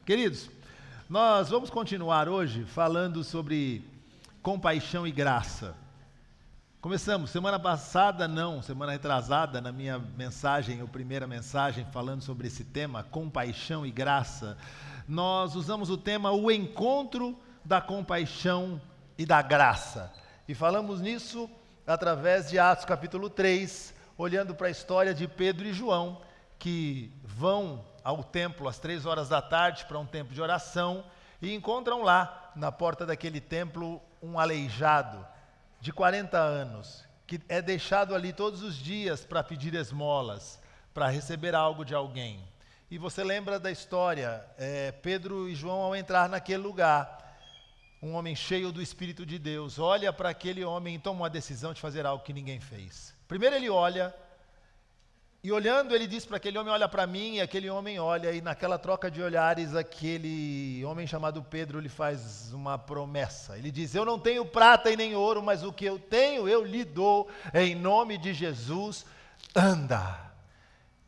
Queridos, nós vamos continuar hoje falando sobre compaixão e graça. Começamos semana retrasada, na minha mensagem, a primeira mensagem, falando sobre esse tema, compaixão e graça. Nós usamos o tema o encontro da compaixão e da graça. E falamos nisso através de Atos capítulo 3, olhando para a história de Pedro e João, que vão ao templo às 3 horas da tarde para um tempo de oração e encontram lá, na porta daquele templo, um aleijado de 40 anos, que é deixado ali todos os dias para pedir esmolas, para receber algo de alguém. E você lembra da história, Pedro e João ao entrar naquele lugar, um homem cheio do Espírito de Deus, olha para aquele homem e toma uma decisão de fazer algo que ninguém fez. Primeiro ele olha, e olhando ele diz para aquele homem, olha para mim, e aquele homem olha, e naquela troca de olhares, aquele homem chamado Pedro, lhe faz uma promessa. Ele diz, eu não tenho prata e nem ouro, mas o que eu tenho eu lhe dou, em nome de Jesus, anda.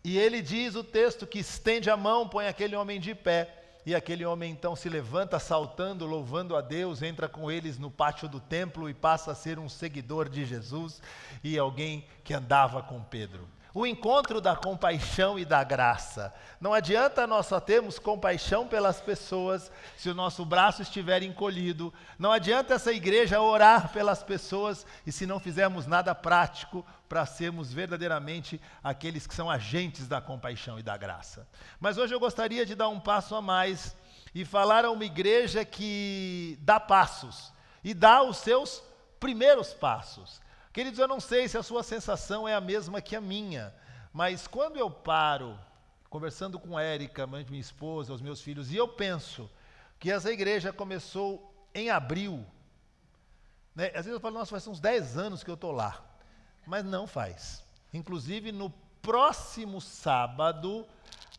E ele diz o texto que estende a mão, põe aquele homem de pé, e aquele homem então se levanta saltando, louvando a Deus, entra com eles no pátio do templo e passa a ser um seguidor de Jesus e alguém que andava com Pedro. O encontro da compaixão e da graça. Não adianta nós só termos compaixão pelas pessoas se o nosso braço estiver encolhido. Não adianta essa igreja orar pelas pessoas e se não fizermos nada prático para sermos verdadeiramente aqueles que são agentes da compaixão e da graça. Mas hoje eu gostaria de dar um passo a mais e falar a uma igreja que dá passos e dá os seus primeiros passos. Queridos, eu não sei se a sua sensação é a mesma que a minha, mas quando eu paro, conversando com a Érica, mãe de minha esposa, os meus filhos, e eu penso que essa igreja começou em abril, né? Às vezes eu falo, nossa, faz uns 10 anos que eu estou lá, mas não faz. Inclusive, no próximo sábado,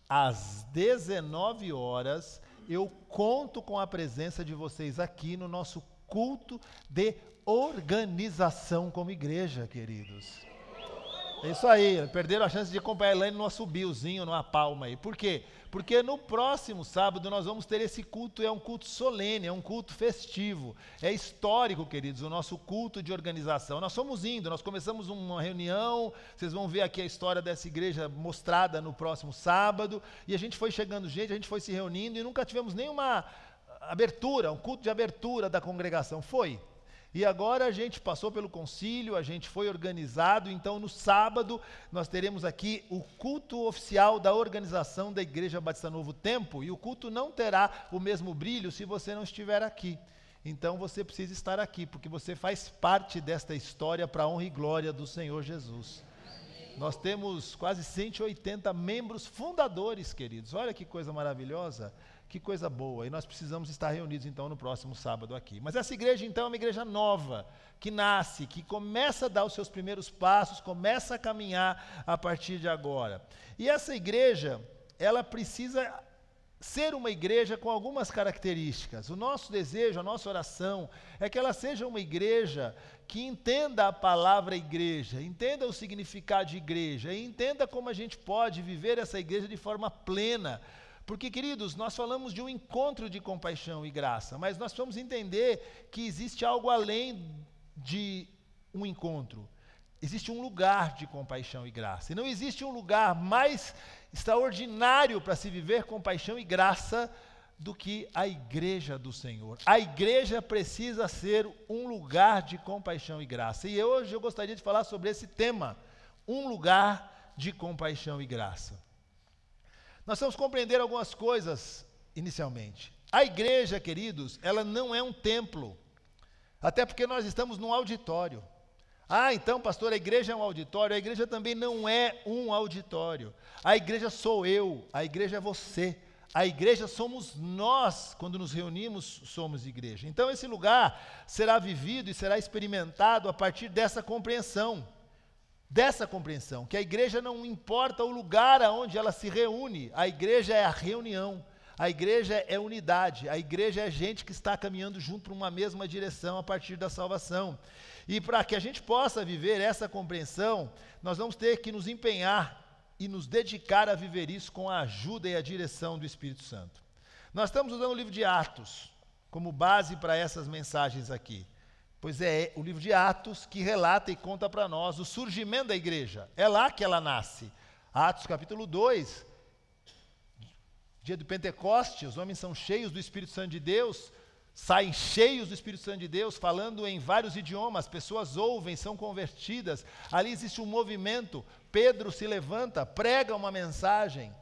às 19 horas, eu conto com a presença de vocês aqui no nosso culto de organização como igreja, queridos. É isso aí, perderam a chance de acompanhar a Elaine no assobiozinho, numa palma aí. Por quê? Porque no próximo sábado nós vamos ter esse culto, é um culto solene, é um culto festivo, é histórico, queridos, o nosso culto de organização. Nós fomos indo, nós começamos uma reunião, vocês vão ver aqui a história dessa igreja mostrada no próximo sábado, e a gente foi chegando gente, a gente foi se reunindo e nunca tivemos nenhuma abertura, um culto de abertura da congregação. Foi. E agora a gente passou pelo concílio, a gente foi organizado, então no sábado nós teremos aqui o culto oficial da organização da Igreja Batista Novo Tempo, e o culto não terá o mesmo brilho se você não estiver aqui. Então você precisa estar aqui, porque você faz parte desta história para a honra e glória do Senhor Jesus. Nós temos quase 180 membros fundadores, queridos, olha que coisa maravilhosa. Que coisa boa, e nós precisamos estar reunidos então no próximo sábado aqui. Mas essa igreja então é uma igreja nova, que nasce, que começa a dar os seus primeiros passos, começa a caminhar a partir de agora. E essa igreja, ela precisa ser uma igreja com algumas características. O nosso desejo, a nossa oração é que ela seja uma igreja que entenda a palavra igreja, entenda o significado de igreja, e entenda como a gente pode viver essa igreja de forma plena. Porque, queridos, nós falamos de um encontro de compaixão e graça, mas nós precisamos entender que existe algo além de um encontro. Existe um lugar de compaixão e graça. E não existe um lugar mais extraordinário para se viver compaixão e graça do que a igreja do Senhor. A igreja precisa ser um lugar de compaixão e graça. E hoje eu gostaria de falar sobre esse tema, um lugar de compaixão e graça. Nós temos que compreender algumas coisas inicialmente. A igreja, queridos, ela não é um templo, até porque nós estamos num auditório. Ah, então, pastor, a igreja é um auditório? A igreja também não é um auditório. A igreja sou eu, a igreja é você, a igreja somos nós, quando nos reunimos, somos igreja. Então, esse lugar será vivido e será experimentado a partir dessa compreensão, que a igreja não importa o lugar aonde ela se reúne, a igreja é a reunião, a igreja é unidade, a igreja é gente que está caminhando junto para uma mesma direção a partir da salvação. E para que a gente possa viver essa compreensão, nós vamos ter que nos empenhar e nos dedicar a viver isso com a ajuda e a direção do Espírito Santo. Nós estamos usando o livro de Atos como base para essas mensagens aqui. Pois é o livro de Atos que relata e conta para nós o surgimento da igreja. É lá que ela nasce. Atos capítulo 2, dia do Pentecoste, os homens são cheios do Espírito Santo de Deus, saem cheios do Espírito Santo de Deus, falando em vários idiomas, pessoas ouvem, são convertidas. Ali existe um movimento, Pedro se levanta, prega uma mensagem,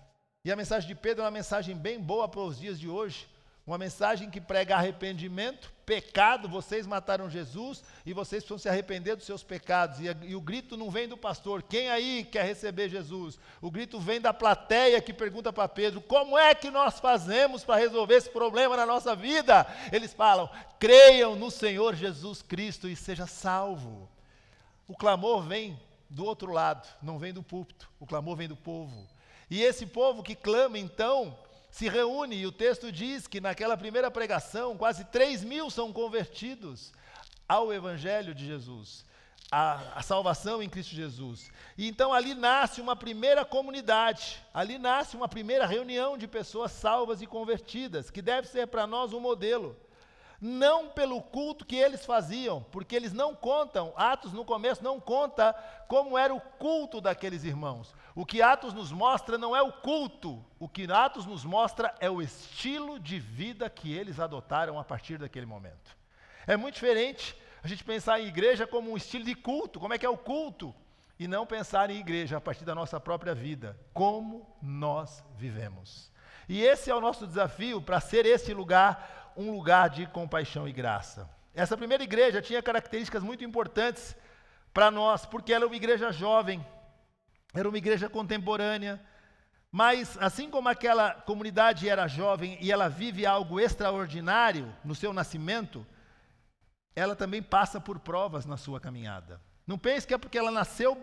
e a mensagem de Pedro é uma mensagem bem boa para os dias de hoje, uma mensagem que prega arrependimento, pecado, vocês mataram Jesus e vocês precisam se arrepender dos seus pecados. E o grito não vem do pastor, quem aí quer receber Jesus? O grito vem da plateia que pergunta para Pedro, como é que nós fazemos para resolver esse problema na nossa vida? Eles falam, creiam no Senhor Jesus Cristo e seja salvo. O clamor vem do outro lado, não vem do púlpito, o clamor vem do povo. E esse povo que clama então, se reúne, e o texto diz que naquela primeira pregação, quase 3.000 são convertidos ao Evangelho de Jesus, a salvação em Cristo Jesus. E então ali nasce uma primeira comunidade, ali nasce uma primeira reunião de pessoas salvas e convertidas, que deve ser para nós um modelo. Não pelo culto que eles faziam, porque eles não contam, Atos no começo não conta como era o culto daqueles irmãos. O que Atos nos mostra não é o culto, o que Atos nos mostra é o estilo de vida que eles adotaram a partir daquele momento. É muito diferente a gente pensar em igreja como um estilo de culto, como é que é o culto, e não pensar em igreja a partir da nossa própria vida, como nós vivemos. E esse é o nosso desafio para ser esse lugar, um lugar de compaixão e graça. Essa primeira igreja tinha características muito importantes para nós, porque ela é uma igreja jovem, era uma igreja contemporânea, mas assim como aquela comunidade era jovem e ela vive algo extraordinário no seu nascimento, ela também passa por provas na sua caminhada. Não pense que é porque ela nasceu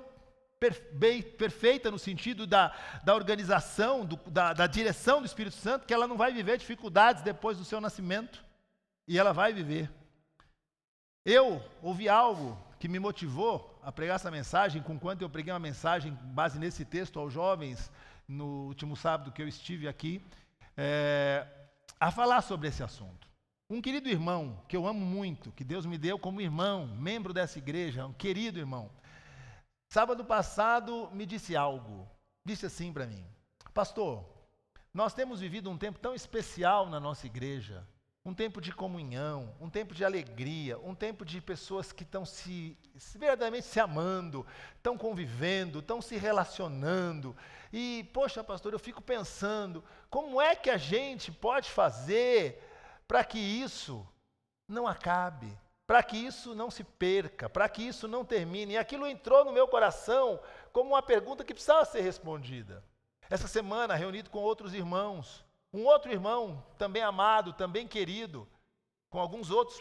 perfeita no sentido da organização, da direção do Espírito Santo, que ela não vai viver dificuldades depois do seu nascimento, e ela vai viver. Eu ouvi algo que me motivou a pregar essa mensagem, conquanto eu preguei uma mensagem com base nesse texto aos jovens, no último sábado que eu estive aqui, a falar sobre esse assunto. Um querido irmão, que eu amo muito, que Deus me deu como irmão, membro dessa igreja, um querido irmão, sábado passado me disse algo, disse assim para mim, pastor, nós temos vivido um tempo tão especial na nossa igreja, um tempo de comunhão, um tempo de alegria, um tempo de pessoas que estão verdadeiramente se amando, estão convivendo, estão se relacionando, e poxa pastor, eu fico pensando, como é que a gente pode fazer para que isso não acabe? Para que isso não se perca, para que isso não termine. E aquilo entrou no meu coração como uma pergunta que precisava ser respondida. Essa semana, reunido com outros irmãos, um outro irmão, também amado, também querido, com alguns outros,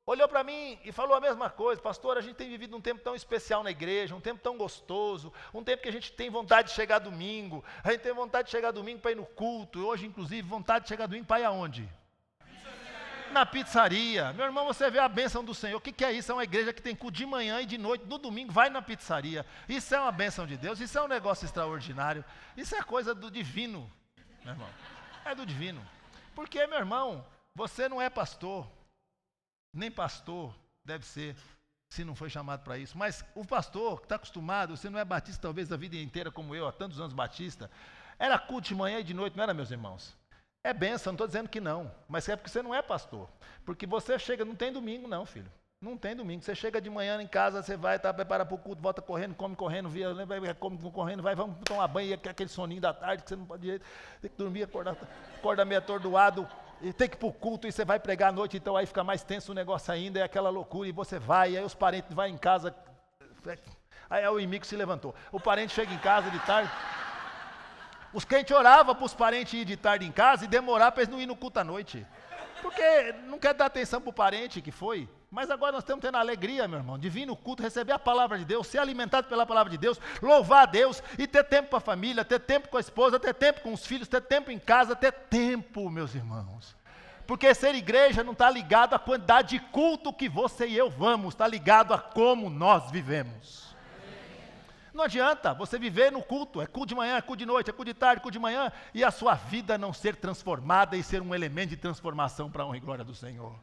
olhou para mim e falou a mesma coisa, pastor, a gente tem vivido um tempo tão especial na igreja, um tempo tão gostoso, um tempo que a gente tem vontade de chegar domingo, a gente tem vontade de chegar domingo para ir no culto, hoje inclusive vontade de chegar domingo para ir aonde? Na pizzaria. Meu irmão, você vê a bênção do Senhor. O que é isso? É uma igreja que tem culto de manhã e de noite. No domingo, vai na pizzaria. Isso é uma bênção de Deus. Isso é um negócio extraordinário. Isso é coisa do divino, meu irmão. É do divino. Porque, meu irmão, você não é pastor. Nem pastor deve ser, se não foi chamado para isso. Mas o pastor que está acostumado, você não é batista talvez a vida inteira como eu, há tantos anos batista. Era culto de manhã e de noite, não era, meus irmãos? É bênção, não estou dizendo que não, mas é porque você não é pastor. Porque você chega, não tem domingo não, filho. Não tem domingo. Você chega de manhã em casa, você vai, prepara para o culto, volta correndo, come correndo, come correndo, vamos tomar banho, e aquele soninho da tarde que você não pode tem que dormir, acorda meio atordoado, e tem que ir para o culto, e você vai pregar à noite, então aí fica mais tenso o negócio ainda, é aquela loucura, e você vai, e aí os parentes vão em casa, aí o inimigo se levantou. O parente chega em casa de tarde. Os crentes oravam para os parentes ir de tarde em casa e demorar para eles não ir no culto à noite. Porque não quer dar atenção para o parente que foi. Mas agora nós estamos tendo a alegria, meu irmão, de vir no culto, receber a palavra de Deus, ser alimentado pela palavra de Deus, louvar a Deus e ter tempo para a família, ter tempo com a esposa, ter tempo com os filhos, ter tempo em casa, ter tempo, meus irmãos. Porque ser igreja não está ligado à quantidade de culto que você e eu vamos, está ligado a como nós vivemos. Não adianta você viver no culto, é culto de manhã, é culto de noite, é culto de tarde, é culto de manhã, e a sua vida não ser transformada e ser um elemento de transformação para a honra e glória do Senhor.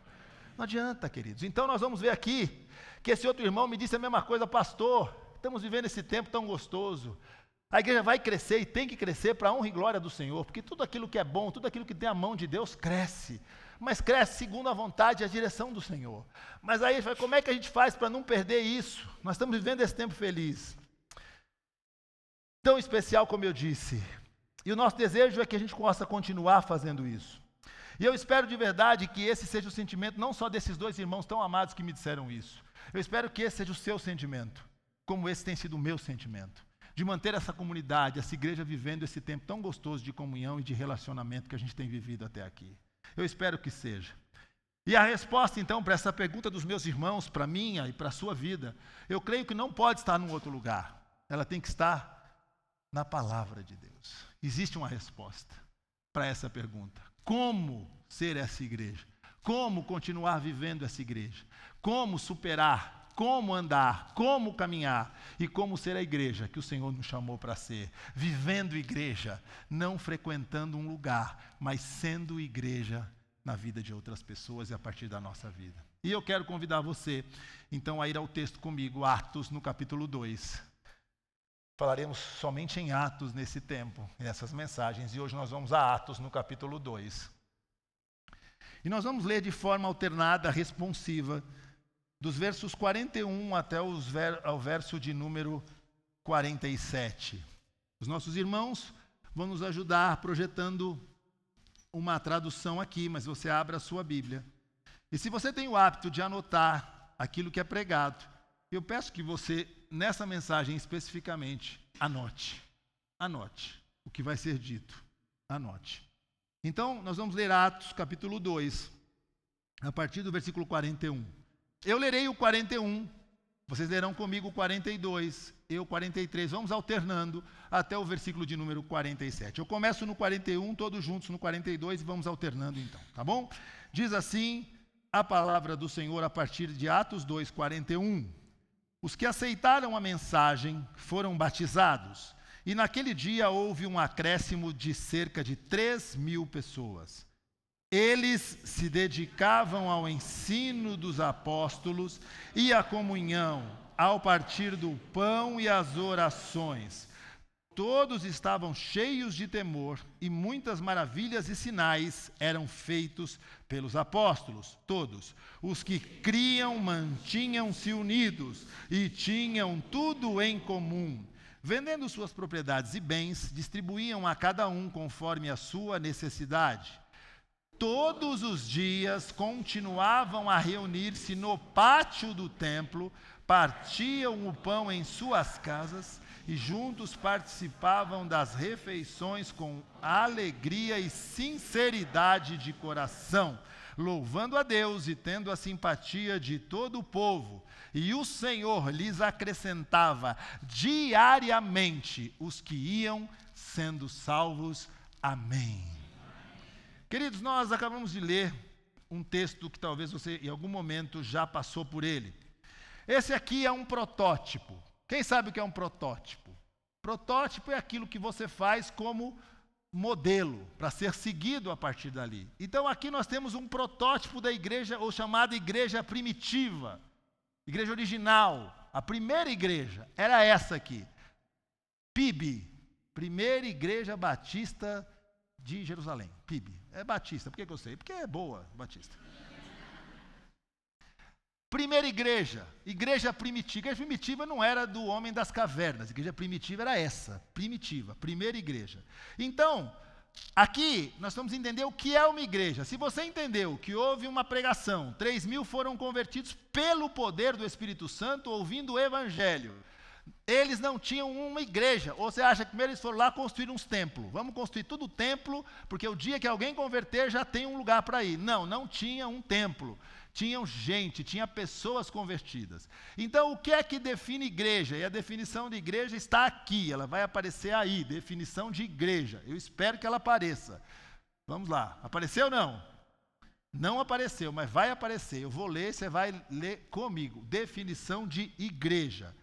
Não adianta, queridos. Então nós vamos ver aqui, que esse outro irmão me disse a mesma coisa: pastor, estamos vivendo esse tempo tão gostoso. A igreja vai crescer e tem que crescer para a honra e glória do Senhor, porque tudo aquilo que é bom, tudo aquilo que tem a mão de Deus cresce, mas cresce segundo a vontade e a direção do Senhor. Mas aí, como é que a gente faz para não perder isso? Nós estamos vivendo esse tempo feliz, tão especial como eu disse, e o nosso desejo é que a gente possa continuar fazendo isso. E eu espero de verdade que esse seja o sentimento não só desses dois irmãos tão amados que me disseram isso, eu espero que esse seja o seu sentimento, como esse tem sido o meu sentimento, de manter essa comunidade, essa igreja vivendo esse tempo tão gostoso de comunhão e de relacionamento que a gente tem vivido até aqui. Eu espero que seja. E a resposta então para essa pergunta dos meus irmãos, para a minha e para a sua vida, eu creio que não pode estar num outro lugar, ela tem que estar na palavra de Deus. Existe uma resposta para essa pergunta: como ser essa igreja? Como continuar vivendo essa igreja? Como superar? Como andar, como caminhar e como ser a igreja que o Senhor nos chamou para ser. Vivendo igreja, não frequentando um lugar, mas sendo igreja na vida de outras pessoas e a partir da nossa vida. E eu quero convidar você, então, a ir ao texto comigo, Atos, no capítulo 2. Falaremos somente em Atos nesse tempo, nessas mensagens, e hoje nós vamos a Atos, no capítulo 2. E nós vamos ler de forma alternada, responsiva, dos versos 41 até ao verso de número 47. Os nossos irmãos vão nos ajudar projetando uma tradução aqui, mas você abra a sua Bíblia. E se você tem o hábito de anotar aquilo que é pregado, eu peço que você, nessa mensagem especificamente, anote o que vai ser dito. Anote. Então, nós vamos ler Atos, capítulo 2, a partir do versículo 41. Eu lerei o 41, vocês lerão comigo o 42, eu o 43, vamos alternando até o versículo de número 47. Eu começo no 41, todos juntos no 42 e vamos alternando então, tá bom? Diz assim a palavra do Senhor a partir de Atos 2, 41. Os que aceitaram a mensagem foram batizados, e naquele dia houve um acréscimo de cerca de 3.000 pessoas. Eles se dedicavam ao ensino dos apóstolos e à comunhão, ao partir do pão e às orações. Todos estavam cheios de temor e muitas maravilhas e sinais eram feitos pelos apóstolos. Todos os que criam mantinham-se unidos e tinham tudo em comum. Vendendo suas propriedades e bens, distribuíam a cada um conforme a sua necessidade. Todos os dias continuavam a reunir-se no pátio do templo, partiam o pão em suas casas e juntos participavam das refeições com alegria e sinceridade de coração, louvando a Deus e tendo a simpatia de todo o povo. E o Senhor lhes acrescentava diariamente os que iam sendo salvos. Amém. Queridos, nós acabamos de ler um texto que talvez você em algum momento já passou por ele. Esse aqui é um protótipo. Quem sabe o que é um protótipo? Protótipo é aquilo que você faz como modelo, para ser seguido a partir dali. Então aqui nós temos um protótipo da igreja, ou chamada igreja primitiva, igreja original. A primeira igreja era essa aqui, PIB, Primeira Igreja Batista de Jerusalém, PIB. É Batista, por que eu sei? Porque é boa, Batista. Primeira igreja, igreja primitiva. Igreja primitiva não era do homem das cavernas, a igreja primitiva era essa, primitiva, primeira igreja. Então, aqui nós vamos entender o que é uma igreja. Se você entendeu que houve uma pregação, 3.000 foram convertidos pelo poder do Espírito Santo, ouvindo o Evangelho. Eles não tinham uma igreja. Ou você acha que primeiro eles foram lá construir uns templos? Vamos construir tudo templo, porque o dia que alguém converter já tem um lugar para ir. Não, não tinha um templo. Tinham gente, tinha pessoas convertidas. Então, o que é que define igreja? E a definição de igreja está aqui, ela vai aparecer aí, definição de igreja. Eu espero que ela apareça. Vamos lá, apareceu ou não? Não apareceu, mas vai aparecer. Eu vou ler, você vai ler comigo. Definição de igreja.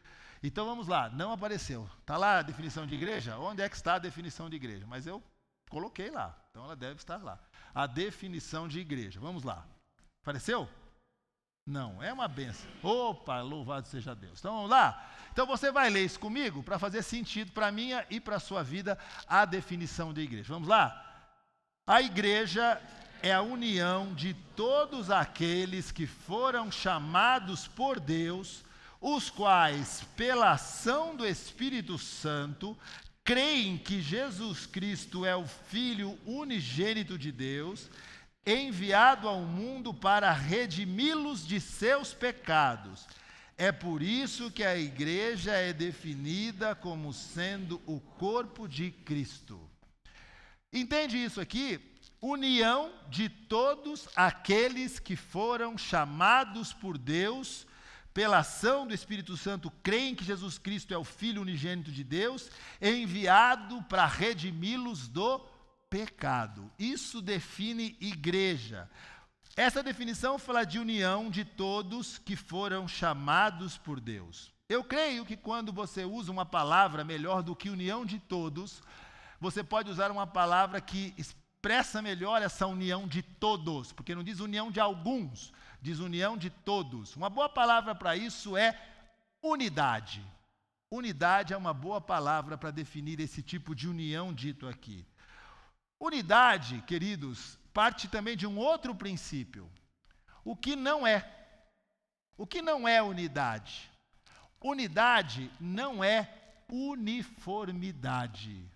Então vamos lá, não apareceu. Está lá a definição de igreja? Onde é que está a definição de igreja? Mas eu coloquei lá, então ela deve estar lá. A definição de igreja, vamos lá. Apareceu? Não, é uma benção. Opa, louvado seja Deus. Então vamos lá? Então você vai ler isso comigo para fazer sentido para a minha e para a sua vida a definição de igreja. Vamos lá? A igreja é a união de todos aqueles que foram chamados por Deus, os quais, pela ação do Espírito Santo, creem que Jesus Cristo é o Filho unigênito de Deus, enviado ao mundo para redimi-los de seus pecados. É por isso que a igreja é definida como sendo o corpo de Cristo. Entende isso aqui? União de todos aqueles que foram chamados por Deus, pela ação do Espírito Santo, creem que Jesus Cristo é o Filho unigênito de Deus, enviado para redimi-los do pecado. Isso define igreja. Essa definição fala de união de todos que foram chamados por Deus. Eu creio que quando você usa uma palavra melhor do que união de todos, você pode usar uma palavra que expressa melhor essa união de todos, porque não diz união de alguns, diz união de todos. Uma boa palavra para isso é unidade. Unidade é uma boa palavra para definir esse tipo de união dito aqui. Unidade, queridos, parte também de um outro princípio. O que não é? O que não é unidade? Unidade não é uniformidade.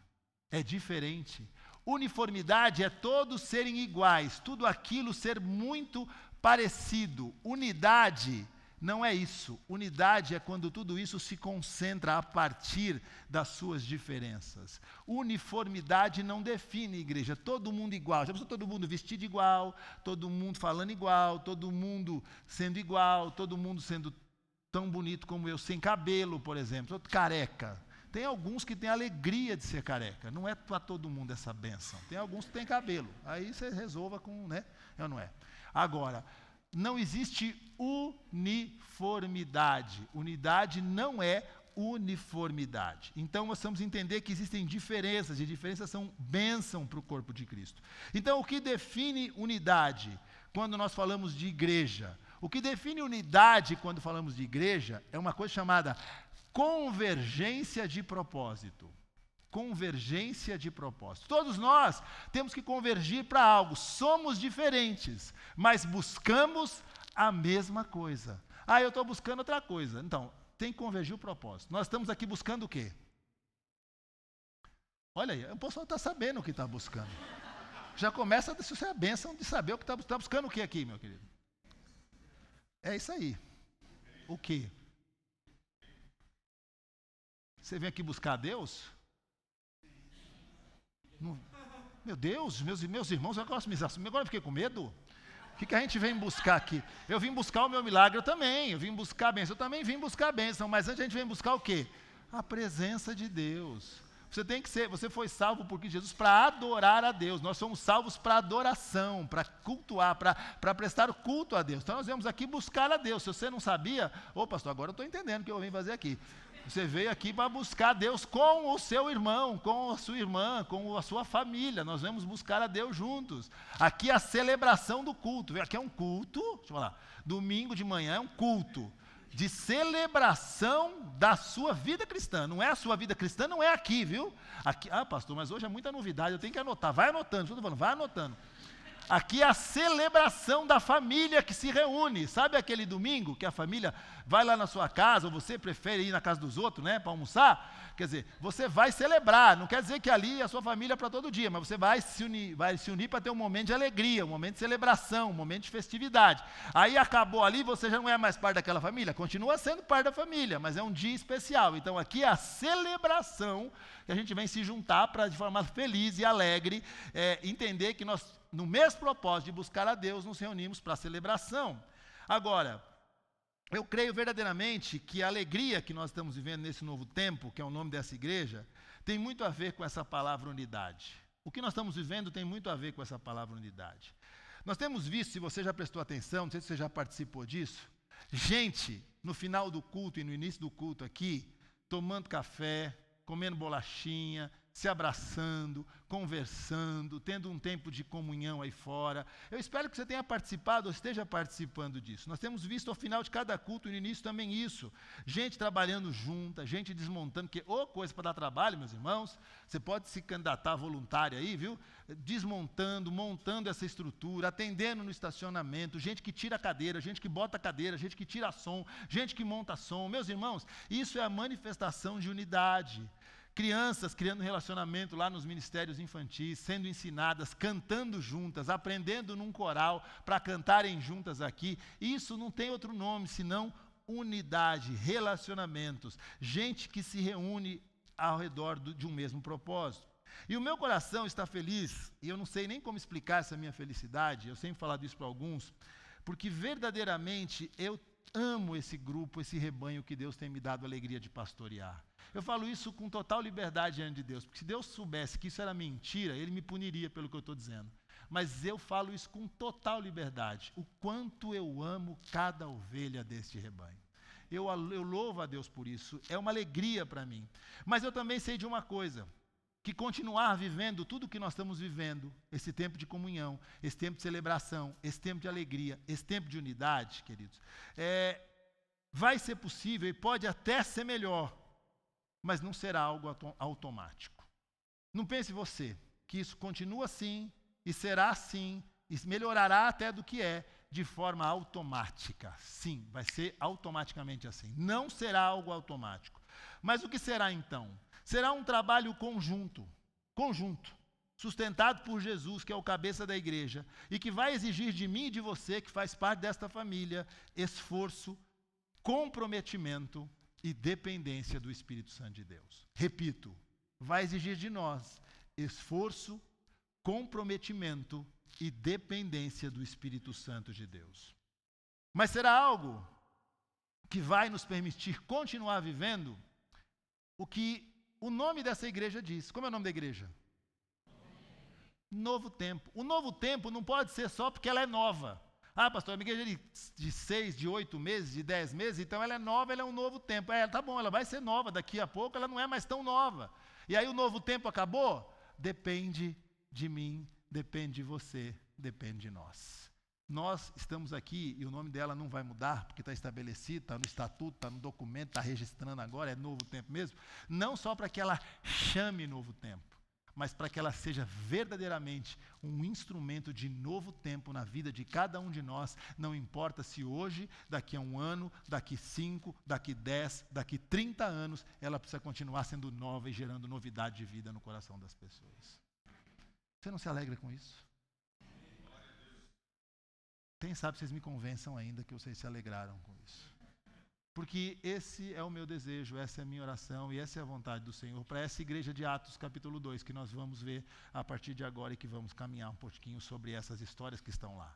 É diferente. Uniformidade é todos serem iguais, tudo aquilo ser muito parecido. Unidade não é isso. Unidade é quando tudo isso se concentra a partir das suas diferenças. Uniformidade não define igreja. Todo mundo igual. Já pensou todo mundo vestido igual, todo mundo falando igual, todo mundo sendo igual, todo mundo sendo tão bonito como eu, sem cabelo, por exemplo, careca. Tem alguns que têm alegria de ser careca. Não é para todo mundo essa bênção. Tem alguns que têm cabelo. Aí você resolva com, né? Ou não é? Agora, não existe uniformidade. Unidade não é uniformidade. Então, nós vamos entender que existem diferenças, e diferenças são bênção para o corpo de Cristo. Então, o que define unidade quando nós falamos de igreja? O que define unidade quando falamos de igreja é uma coisa chamada convergência de propósito. Convergência de propósito. Todos nós temos que convergir para algo. Somos diferentes, mas buscamos a mesma coisa. Ah, eu estou buscando outra coisa. Então, tem que convergir o propósito. Nós estamos aqui buscando o quê? Olha aí, o pessoal está sabendo o que está buscando. Já começa a ser a bênção de saber o que está buscando o que aqui, meu querido? É isso aí. O quê? Você vem aqui buscar Deus? Não, meu Deus, meus irmãos, agora eu fiquei com medo. O que a gente vem buscar aqui? Eu vim buscar o meu milagre, eu vim buscar a bênção, eu também vim buscar a bênção, mas antes a gente vem buscar o quê? A presença de Deus. Você foi salvo por Cristo Jesus para adorar a Deus. Nós somos salvos para adoração, para cultuar, para prestar culto a Deus. Então nós viemos aqui buscar a Deus. Se você não sabia, pastor, agora eu estou entendendo o que eu vim fazer aqui. Você veio aqui para buscar a Deus com o seu irmão, com a sua irmã, com a sua família. Nós vamos buscar a Deus juntos. Aqui é a celebração do culto. Aqui é um culto, deixa eu falar, domingo de manhã é um culto de celebração da sua vida cristã. Não é a sua vida cristã, não é aqui, viu? Aqui, pastor, mas hoje é muita novidade, eu tenho que anotar. Vai anotando, estou falando, vai anotando. Aqui é a celebração da família que se reúne. Sabe aquele domingo que a família vai lá na sua casa, ou você prefere ir na casa dos outros, né, para almoçar? Quer dizer, você vai celebrar, não quer dizer que ali é a sua família para todo dia, mas você vai se unir para ter um momento de alegria, um momento de celebração, um momento de festividade. Aí acabou ali, você já não é mais parte daquela família, continua sendo parte da família, mas é um dia especial. Então aqui é a celebração que a gente vem se juntar para, de forma feliz e alegre, entender que nós, no mesmo propósito de buscar a Deus, nos reunimos para a celebração. Agora, eu creio verdadeiramente que a alegria que nós estamos vivendo nesse novo tempo, que é o nome dessa igreja, tem muito a ver com essa palavra unidade. O que nós estamos vivendo tem muito a ver com essa palavra unidade. Nós temos visto, se você já prestou atenção, não sei se você já participou disso, gente, no final do culto e no início do culto aqui, tomando café, comendo bolachinha, se abraçando, conversando, tendo um tempo de comunhão aí fora. Eu espero que você tenha participado ou esteja participando disso. Nós temos visto ao final de cada culto, no início também isso. Gente trabalhando junta, gente desmontando, que coisa para dar trabalho, meus irmãos. Você pode se candidatar voluntário aí, viu? Desmontando, montando essa estrutura, atendendo no estacionamento, gente que tira a cadeira, gente que bota a cadeira, gente que tira som, gente que monta som. Meus irmãos, isso é a manifestação de unidade. Crianças criando relacionamento lá nos ministérios infantis, sendo ensinadas, cantando juntas, aprendendo num coral para cantarem juntas aqui. Isso não tem outro nome senão unidade, relacionamentos, gente que se reúne ao redor de um mesmo propósito. E o meu coração está feliz, e eu não sei nem como explicar essa minha felicidade, eu sempre falo isso para alguns, porque verdadeiramente eu amo esse grupo, esse rebanho que Deus tem me dado a alegria de pastorear. Eu falo isso com total liberdade diante de Deus, porque se Deus soubesse que isso era mentira, Ele me puniria pelo que eu estou dizendo. Mas eu falo isso com total liberdade, o quanto eu amo cada ovelha deste rebanho. Eu louvo a Deus por isso, é uma alegria para mim. Mas eu também sei de uma coisa, que continuar vivendo tudo o que nós estamos vivendo, esse tempo de comunhão, esse tempo de celebração, esse tempo de alegria, esse tempo de unidade, queridos, vai ser possível e pode até ser melhor, mas não será algo automático. Não pense você que isso continua assim, e será assim, e melhorará até do que é, de forma automática. Sim, vai ser automaticamente assim. Não será algo automático. Mas o que será então? Será um trabalho conjunto, sustentado por Jesus, que é o cabeça da igreja, e que vai exigir de mim e de você, que faz parte desta família, esforço, comprometimento e dependência do Espírito Santo de Deus. Repito, vai exigir de nós esforço, comprometimento e dependência do Espírito Santo de Deus. Mas será algo que vai nos permitir continuar vivendo o que o nome dessa igreja diz. Como é o nome da igreja? Novo tempo. O novo tempo não pode ser só porque ela é nova. Ah, pastor, a minha igreja é de 6, de 8 meses, de 10 meses, então ela é nova, ela é um novo tempo. Tá bom, ela vai ser nova, daqui a pouco ela não é mais tão nova. E aí o novo tempo acabou? Depende de mim, depende de você, depende de nós. Nós estamos aqui e o nome dela não vai mudar, porque está estabelecido, está no estatuto, está no documento, está registrando agora, é novo tempo mesmo. Não só para que ela chame novo tempo, mas para que ela seja verdadeiramente um instrumento de novo tempo na vida de cada um de nós, não importa se hoje, daqui a 1 ano, daqui 5, daqui 10, daqui 30 anos, ela precisa continuar sendo nova e gerando novidade de vida no coração das pessoas. Você não se alegra com isso? Quem sabe vocês me convençam ainda que vocês se alegraram com isso. Porque esse é o meu desejo, essa é a minha oração e essa é a vontade do Senhor para essa igreja de Atos capítulo 2, que nós vamos ver a partir de agora e que vamos caminhar um pouquinho sobre essas histórias que estão lá.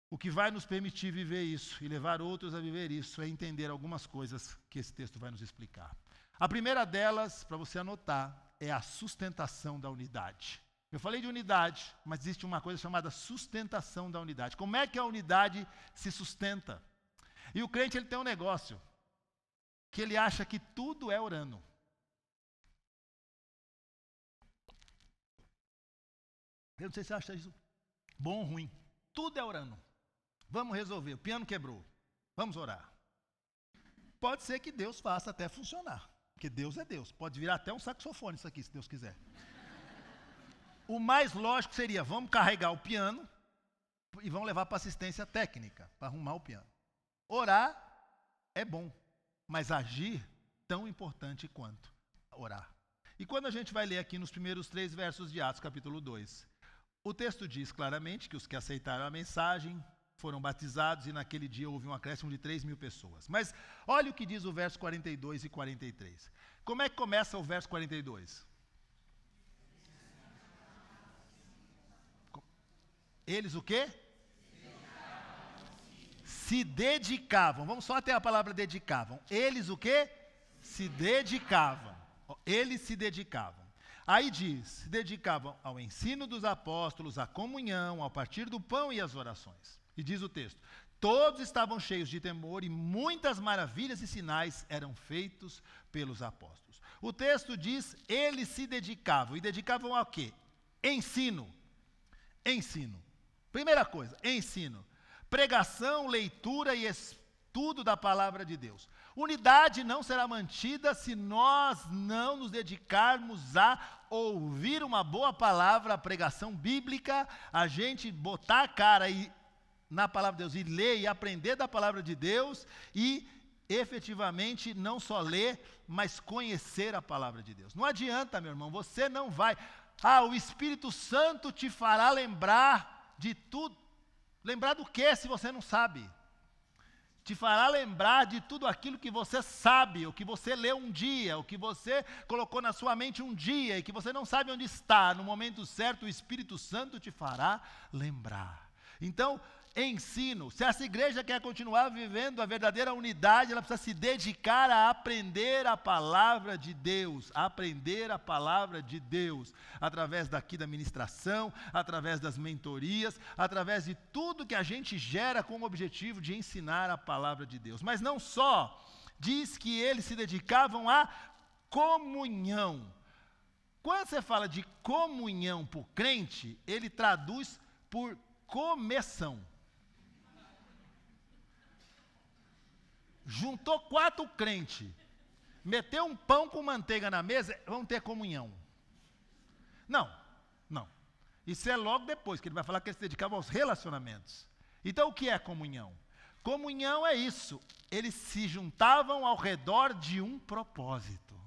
O que vai nos permitir viver isso e levar outros a viver isso é entender algumas coisas que esse texto vai nos explicar. A primeira delas, para você anotar, é a sustentação da unidade. Eu falei de unidade, mas existe uma coisa chamada sustentação da unidade. Como é que a unidade se sustenta? E o crente ele tem um negócio, que ele acha que tudo é orando. Eu não sei se você acha isso bom ou ruim. Tudo é orando. Vamos resolver, o piano quebrou, vamos orar. Pode ser que Deus faça até funcionar, porque Deus é Deus. Pode virar até um saxofone isso aqui, se Deus quiser. O mais lógico seria, vamos carregar o piano e vamos levar para assistência técnica, para arrumar o piano. Orar é bom, mas agir tão importante quanto orar. E quando a gente vai ler aqui nos primeiros 3 versos de Atos, capítulo 2, o texto diz claramente que os que aceitaram a mensagem foram batizados e naquele dia houve um acréscimo de 3.000 pessoas. Mas olha o que diz o verso 42 e 43. Como é que começa o verso 42? Eles o quê? Se dedicavam. Vamos só até a palavra dedicavam. Eles o quê? Se dedicavam. Eles se dedicavam. Aí diz, se dedicavam ao ensino dos apóstolos, à comunhão, ao partir do pão e às orações. E diz o texto, Todos estavam cheios de temor e muitas maravilhas e sinais eram feitos pelos apóstolos. O texto diz, eles se dedicavam. E dedicavam ao quê? Ensino. Ensino. Primeira coisa, ensino. Pregação, leitura e estudo da palavra de Deus. Unidade não será mantida se nós não nos dedicarmos a ouvir uma boa palavra, a pregação bíblica, a gente botar a cara na palavra de Deus e ler e aprender da palavra de Deus e efetivamente não só ler, mas conhecer a palavra de Deus. Não adianta, meu irmão, você não vai... o Espírito Santo te fará lembrar de tudo. Lembrar do que se você não sabe? Te fará lembrar de tudo aquilo que você sabe, o que você leu um dia, o que você colocou na sua mente um dia e que você não sabe onde está. No momento certo, o Espírito Santo te fará lembrar. Então, ensino. Se essa igreja quer continuar vivendo a verdadeira unidade, ela precisa se dedicar a aprender a palavra de Deus. Aprender a palavra de Deus. Através daqui da ministração, através das mentorias, através de tudo que a gente gera com o objetivo de ensinar a palavra de Deus. Mas não só. Diz que eles se dedicavam à comunhão. Quando você fala de comunhão para o crente, ele traduz por começão. Juntou 4 crentes, meteu um pão com manteiga na mesa, vão ter comunhão. Não. Isso é logo depois, que ele vai falar que eles se dedicavam aos relacionamentos. Então o que é comunhão? Comunhão é isso, eles se juntavam ao redor de um propósito.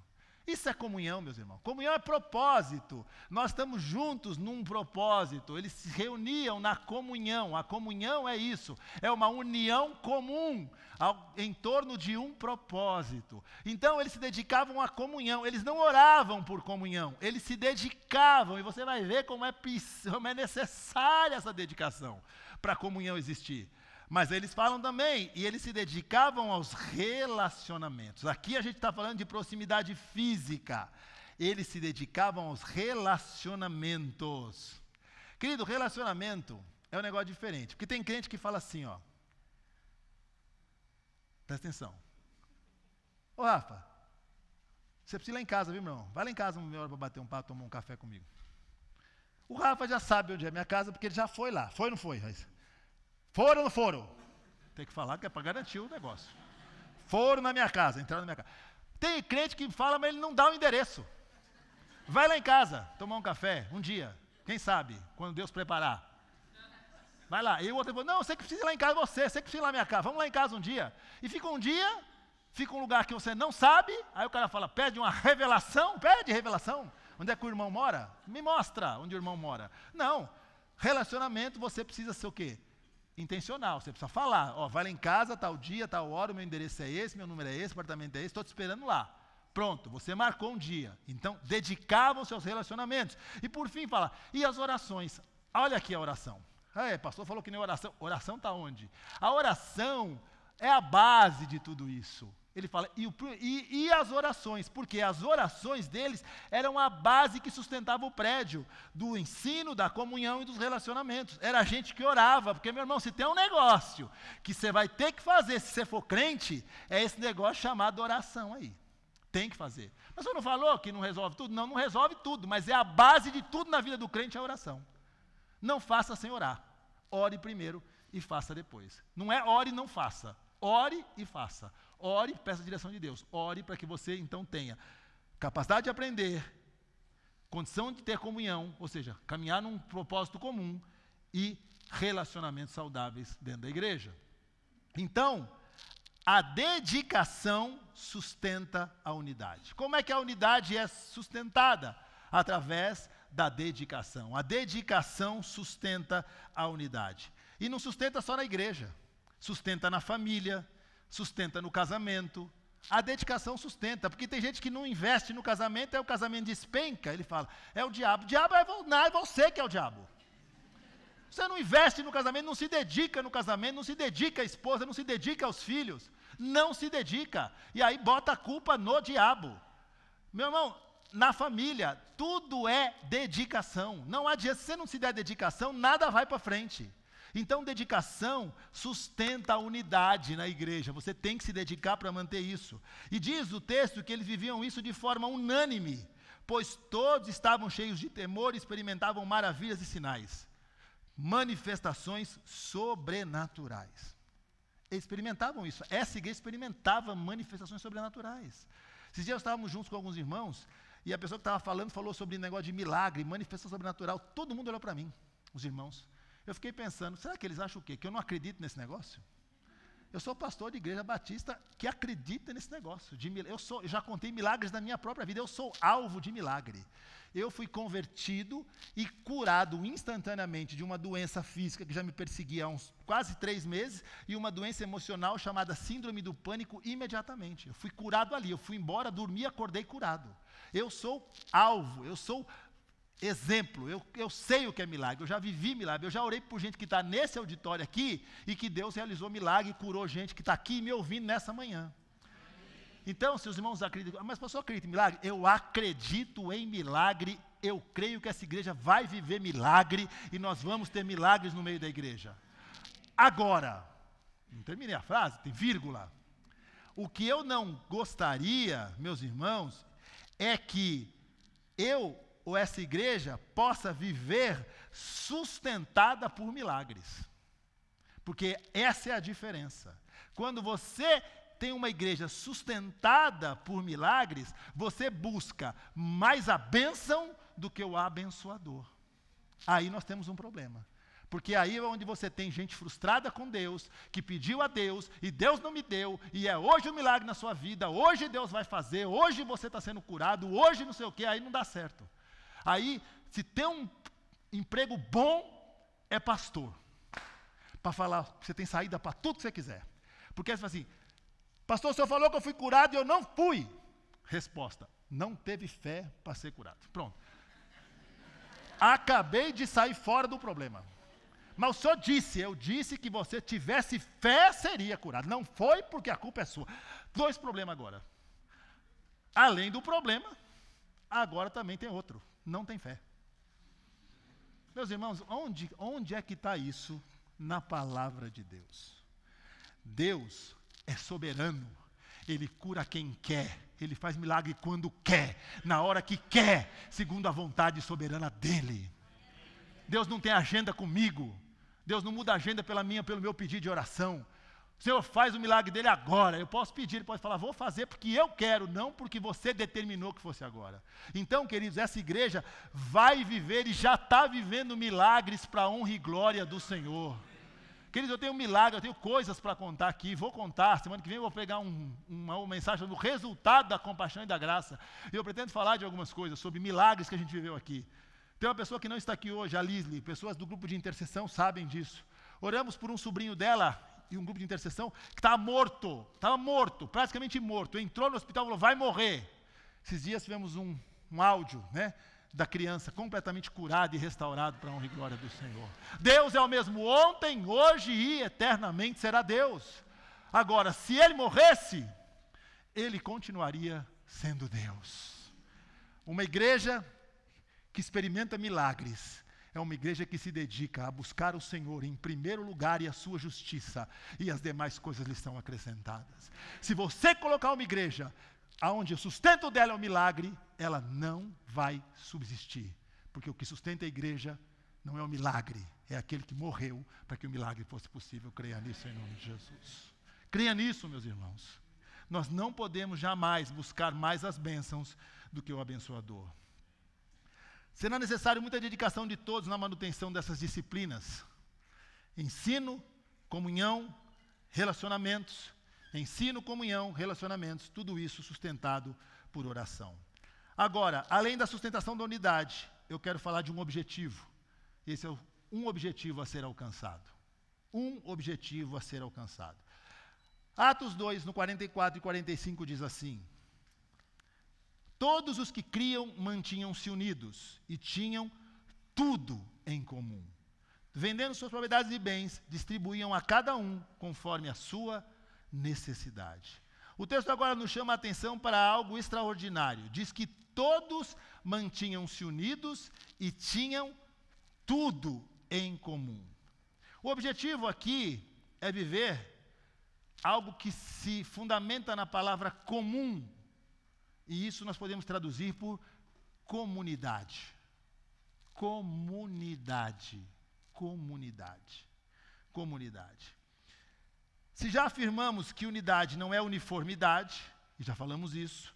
Isso é comunhão, meus irmãos. Comunhão é propósito. Nós estamos juntos num propósito. Eles se reuniam na comunhão. A comunhão é isso. É uma união comum em torno de um propósito. Então, eles se dedicavam à comunhão. Eles não oravam por comunhão. Eles se dedicavam. E você vai ver como é necessária essa dedicação para a comunhão existir. Mas eles falam também, e eles se dedicavam aos relacionamentos. Aqui a gente está falando de proximidade física. Eles se dedicavam aos relacionamentos. Querido, relacionamento é um negócio diferente. Porque tem crente que fala assim, ó. Presta atenção. Ô Rafa, você precisa ir lá em casa, viu, meu irmão? Vai lá em casa uma hora para bater um papo, tomar um café comigo. O Rafa já sabe onde é a minha casa, porque ele já foi lá. Foi ou não foi, Raíssa? Foram ou não foram? Tem que falar que é para garantir o negócio. Foram na minha casa, entraram na minha casa. Tem crente que fala, mas ele não dá o endereço. Vai lá em casa, tomar um café, um dia. Quem sabe, quando Deus preparar. Vai lá. E o outro falou, não, você que precisa ir lá em casa, você que precisa ir lá na minha casa. Vamos lá em casa um dia. E fica um dia, fica um lugar que você não sabe. Aí o cara fala, pede uma revelação. Pede revelação. Onde é que o irmão mora? Me mostra onde o irmão mora. Não. Relacionamento, você precisa ser o quê? Intencional, você precisa falar, vai lá em casa, tal dia, tal hora, o meu endereço é esse, meu número é esse, apartamento é esse, estou te esperando lá. Pronto, você marcou um dia. Então, dedicavam-se aos relacionamentos. E por fim, fala, e as orações? Olha aqui a oração. Pastor falou que nem oração. Oração está onde? A oração é a base de tudo isso. Ele fala, e as orações? Porque as orações deles eram a base que sustentava o prédio do ensino, da comunhão e dos relacionamentos. Era a gente que orava, porque, meu irmão, se tem um negócio que você vai ter que fazer se você for crente, é esse negócio chamado oração aí. Tem que fazer. Mas você não falou que não resolve tudo? Não resolve tudo, mas é a base de tudo na vida do crente é a oração. Não faça sem orar. Ore primeiro e faça depois. Não é ore e não faça. Ore e faça. Ore e peça a direção de Deus. Ore para que você, então, tenha capacidade de aprender, condição de ter comunhão, ou seja, caminhar num propósito comum e relacionamentos saudáveis dentro da igreja. Então, a dedicação sustenta a unidade. Como é que a unidade é sustentada? Através da dedicação. A dedicação sustenta a unidade. E não sustenta só na igreja. Sustenta na família, sustenta no casamento. A dedicação sustenta, porque tem gente que não investe no casamento, o casamento despenca, ele fala, é o diabo. O diabo é você que é o diabo. Você não investe no casamento, não se dedica no casamento, não se dedica à esposa, não se dedica aos filhos. Não se dedica. E aí bota a culpa no diabo. Meu irmão, na família, tudo é dedicação. Não adianta, se você não se der dedicação, nada vai para frente. Então, dedicação sustenta a unidade na igreja. Você tem que se dedicar para manter isso. E diz o texto que eles viviam isso de forma unânime, pois todos estavam cheios de temor e experimentavam maravilhas e sinais, manifestações sobrenaturais. Eles experimentavam isso. Essa igreja experimentava manifestações sobrenaturais. Esses dias estávamos juntos com alguns irmãos, e a pessoa que estava falando falou sobre negócio de milagre, manifestação sobrenatural. Todo mundo olhou para mim, os irmãos. Eu fiquei pensando, será que eles acham o quê? Que eu não acredito nesse negócio? Eu sou pastor de igreja batista que acredita nesse negócio. Eu já contei milagres na minha própria vida, eu sou alvo de milagre. Eu fui convertido e curado instantaneamente de uma doença física que já me perseguia há uns quase 3 meses e uma doença emocional chamada síndrome do pânico imediatamente. Eu fui curado ali, eu fui embora, dormi, acordei curado. Eu sou alvo, eu sou exemplo, eu sei o que é milagre, eu já vivi milagre, eu já orei por gente que está nesse auditório aqui e que Deus realizou milagre e curou gente que está aqui me ouvindo nessa manhã. Então, se os irmãos acreditam, mas pastor, acredita em milagre? Eu acredito em milagre, eu creio que essa igreja vai viver milagre e nós vamos ter milagres no meio da igreja. Agora, não terminei a frase, tem vírgula. O que eu não gostaria, meus irmãos, é que eu ou essa igreja possa viver sustentada por milagres. Porque essa é a diferença. Quando você tem uma igreja sustentada por milagres, você busca mais a bênção do que o abençoador. Aí nós temos um problema. Porque aí é onde você tem gente frustrada com Deus, que pediu a Deus, e Deus não me deu, e é hoje um milagre na sua vida, hoje Deus vai fazer, hoje você está sendo curado, hoje não sei o quê, aí não dá certo. Aí, se tem um emprego bom, é pastor. Para falar, você tem saída para tudo que você quiser. Porque você fala assim, pastor, o senhor falou que eu fui curado e eu não fui. Resposta, não teve fé para ser curado. Pronto. Acabei de sair fora do problema. Mas o senhor disse, eu disse que você tivesse fé, seria curado. Não foi porque a culpa é sua. 2 problemas agora. Além do problema, agora também tem outro. Não tem fé. Meus irmãos, onde é que está isso na palavra de Deus? Deus é soberano. Ele cura quem quer. Ele faz milagre quando quer, na hora que quer, segundo a vontade soberana dele. Deus não tem agenda comigo. Deus não muda a agenda pelo meu pedido de oração. O Senhor faz o milagre dele agora. Eu posso pedir, ele pode falar, vou fazer porque eu quero, não porque você determinou que fosse agora. Então, queridos, essa igreja vai viver e já está vivendo milagres para a honra e glória do Senhor. Queridos, eu tenho um milagre, eu tenho coisas para contar aqui, vou contar. Semana que vem eu vou pegar uma mensagem do resultado da compaixão e da graça. E eu pretendo falar de algumas coisas sobre milagres que a gente viveu aqui. Tem uma pessoa que não está aqui hoje, a Lisli, pessoas do grupo de intercessão sabem disso. Oramos por um sobrinho dela e um grupo de intercessão que estava morto, praticamente morto. Entrou no hospital e falou, vai morrer. Esses dias tivemos um áudio, da criança completamente curada e restaurado para a honra e glória do Senhor. Deus é o mesmo ontem, hoje e eternamente será Deus. Agora, se ele morresse, ele continuaria sendo Deus. Uma igreja que experimenta milagres é uma igreja que se dedica a buscar o Senhor em primeiro lugar e a sua justiça, e as demais coisas lhe são acrescentadas. Se você colocar uma igreja onde o sustento dela é o milagre, ela não vai subsistir. Porque o que sustenta a igreja não é o milagre, é aquele que morreu para que o milagre fosse possível. Creia nisso em nome de Jesus. Creia nisso, meus irmãos. Nós não podemos jamais buscar mais as bênçãos do que o abençoador. Será necessário muita dedicação de todos na manutenção dessas disciplinas. Ensino, comunhão, relacionamentos. Ensino, comunhão, relacionamentos, tudo isso sustentado por oração. Agora, além da sustentação da unidade, eu quero falar de um objetivo. Esse é um objetivo a ser alcançado. Um objetivo a ser alcançado. Atos 2, no 44 e 45 diz assim: todos os que criam mantinham-se unidos e tinham tudo em comum. Vendendo suas propriedades e bens, distribuíam a cada um conforme a sua necessidade. O texto agora nos chama a atenção para algo extraordinário. Diz que todos mantinham-se unidos e tinham tudo em comum. O objetivo aqui é viver algo que se fundamenta na palavra comum. E isso nós podemos traduzir por comunidade. Comunidade. Comunidade. Comunidade. Se já afirmamos que unidade não é uniformidade, e já falamos isso,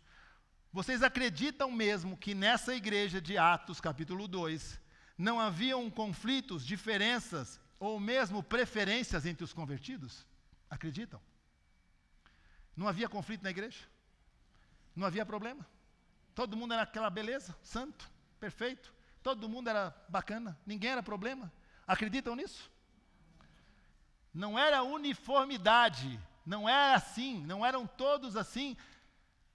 vocês acreditam mesmo que nessa igreja de Atos, capítulo 2, não haviam conflitos, diferenças ou mesmo preferências entre os convertidos? Acreditam? Não havia conflito na igreja? Não havia problema? Todo mundo era aquela beleza, santo, perfeito. Todo mundo era bacana, ninguém era problema. Acreditam nisso? Não era uniformidade, não era assim, não eram todos assim,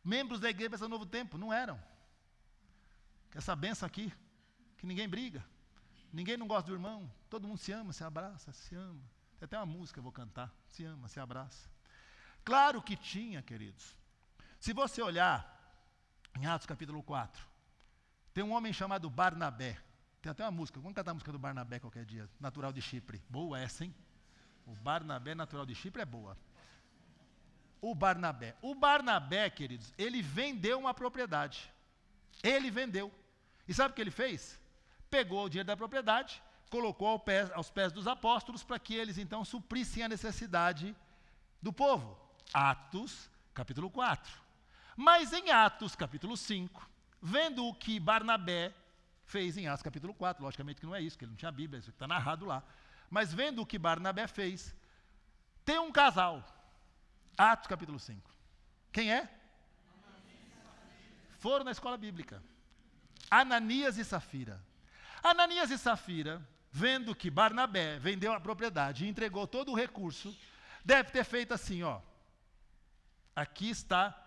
membros da igreja do Novo Tempo, não eram. Essa benção aqui, que ninguém briga, ninguém não gosta do irmão, todo mundo se ama, se abraça, se ama. Tem até uma música que eu vou cantar, se ama, se abraça. Claro que tinha, queridos. Se você olhar em Atos capítulo 4, tem um homem chamado Barnabé. Tem até uma música, vamos cantar a música do Barnabé qualquer dia, natural de Chipre. Boa essa, hein? O Barnabé natural de Chipre é boa. O Barnabé, queridos, ele vendeu uma propriedade. Ele vendeu. E sabe o que ele fez? Pegou o dinheiro da propriedade, colocou aos pés dos apóstolos para que eles então suprissem a necessidade do povo. Atos, capítulo 4. Mas em Atos, capítulo 5, vendo o que Barnabé fez em Atos, capítulo 4, logicamente que não é isso, que ele não tinha Bíblia, isso está narrado lá. Mas vendo o que Barnabé fez, tem um casal. Atos, capítulo 5. Quem é? Foram na escola bíblica. Ananias e Safira. Ananias e Safira, vendo que Barnabé vendeu a propriedade e entregou todo o recurso, deve ter feito assim, ó. Aqui está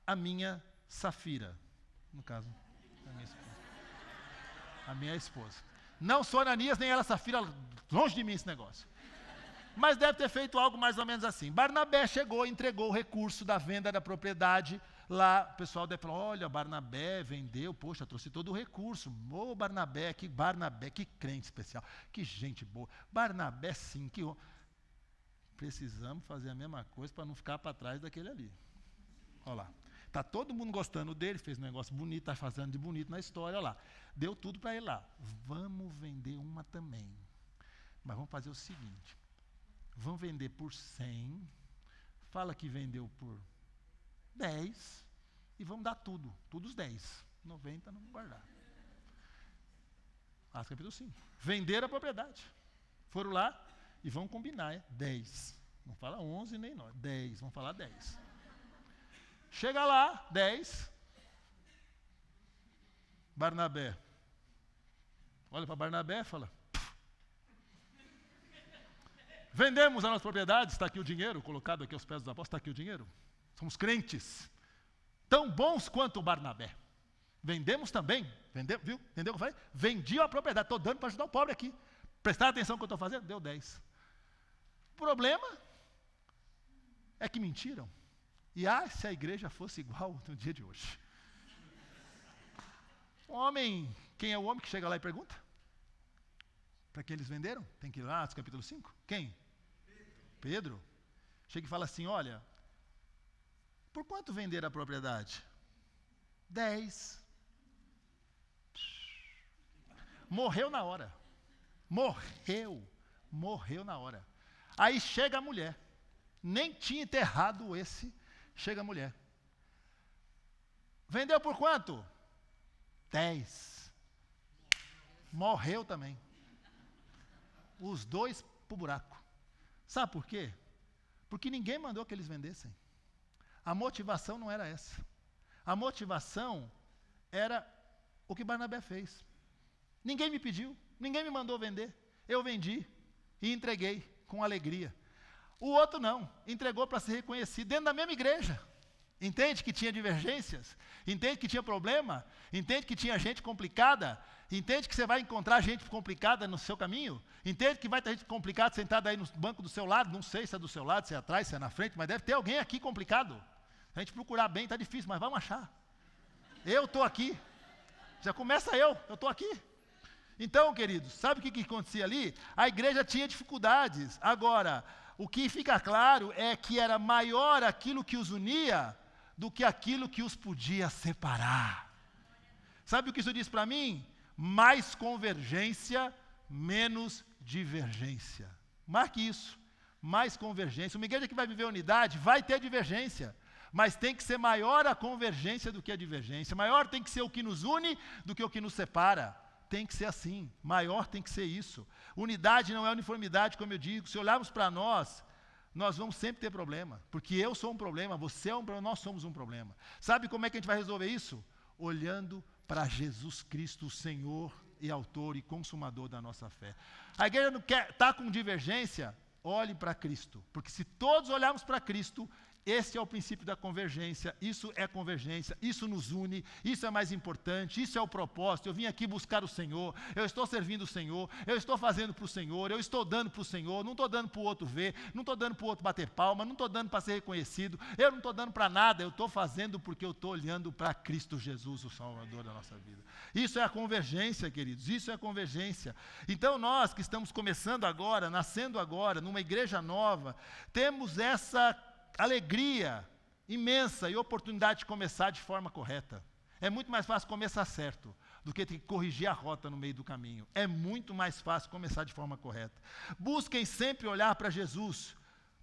a minha Safira. No caso, a minha esposa. A minha esposa. Não sou Ananias, nem ela Safira, longe de mim esse negócio. Mas deve ter feito algo mais ou menos assim. Barnabé chegou, entregou o recurso da venda da propriedade. Lá o pessoal deve falar, olha, Barnabé vendeu, poxa, trouxe todo o recurso. Ô Barnabé, que crente especial, que gente boa. Barnabé sim, que precisamos fazer a mesma coisa para não ficar para trás daquele ali. Olha lá. Está todo mundo gostando dele, fez um negócio bonito, está fazendo de bonito na história, olha lá. Deu tudo para ele lá. Vamos vender uma também. Mas vamos fazer o seguinte. Vamos vender por 100. Fala que vendeu por 10. E vamos dar tudo. Tudo os 10. 90 não vamos guardar. Atos capítulo 5. Venderam a propriedade. Foram lá e vão combinar. 10. Não fala 11 nem 9. 10. Vamos falar 10. Chega lá, 10. Barnabé. Olha para Barnabé e fala: vendemos a nossa propriedade, está aqui o dinheiro, colocado aqui aos pés dos apóstolos, está aqui o dinheiro. Somos crentes, tão bons quanto o Barnabé. Vendemos também, vendeu, viu? Entendeu o que eu falei? Vendi a propriedade, estou dando para ajudar o pobre aqui. Prestar atenção no que eu estou fazendo? Deu 10. O problema é que mentiram. E se a igreja fosse igual no dia de hoje. O homem, quem é o homem que chega lá e pergunta? Para que eles venderam? Tem que ir lá, Atos capítulo 5. Quem? Pedro. Chega e fala assim, olha, por quanto venderam a propriedade? 10. Morreu na hora. Morreu na hora. Aí chega a mulher. Nem tinha enterrado esse. Chega a mulher. Vendeu por quanto? 10. Morreu também. Os dois pro buraco. Sabe por quê? Porque ninguém mandou que eles vendessem. A motivação não era essa. A motivação era o que Barnabé fez. Ninguém me pediu, ninguém me mandou vender. Eu vendi e entreguei com alegria. O outro não, entregou para ser reconhecido dentro da mesma igreja. Entende que tinha divergências? Entende que tinha problema? Entende que tinha gente complicada? Entende que você vai encontrar gente complicada no seu caminho? Entende que vai ter gente complicada sentada aí no banco do seu lado? Não sei se é do seu lado, se é atrás, se é na frente, mas deve ter alguém aqui complicado. Se a gente procurar bem, está difícil, mas vamos achar. Eu estou aqui. Já começa eu estou aqui. Então, queridos, sabe o que acontecia ali? A igreja tinha dificuldades. Agora, o que fica claro é que era maior aquilo que os unia do que aquilo que os podia separar. Sabe o que isso diz para mim? Mais convergência, menos divergência. Marque isso. Mais convergência. Uma igreja que vai viver unidade vai ter divergência. Mas tem que ser maior a convergência do que a divergência. Maior tem que ser o que nos une do que o que nos separa. Tem que ser assim, maior tem que ser isso. Unidade não é uniformidade, como eu digo. Se olharmos para nós vamos sempre ter problema. Porque eu sou um problema, você é um problema, nós somos um problema. Sabe como é que a gente vai resolver isso? Olhando para Jesus Cristo, o Senhor e autor e consumador da nossa fé. A igreja não quer estar com divergência? Olhe para Cristo. Porque se todos olharmos para Cristo, esse é o princípio da convergência, isso é convergência, isso nos une, isso é mais importante, isso é o propósito. Eu vim aqui buscar o Senhor, eu estou servindo o Senhor, eu estou fazendo para o Senhor, eu estou dando para o Senhor, não estou dando para o outro ver, não estou dando para o outro bater palma, não estou dando para ser reconhecido, eu não estou dando para nada, eu estou fazendo porque eu estou olhando para Cristo Jesus, o Salvador da nossa vida. Isso é a convergência, queridos, isso é a convergência. Então nós que estamos começando agora, nascendo agora, numa igreja nova, temos essa alegria imensa e oportunidade de começar de forma correta. É muito mais fácil começar certo do que ter que corrigir a rota no meio do caminho. É muito mais fácil começar de forma correta. Busquem sempre olhar para Jesus,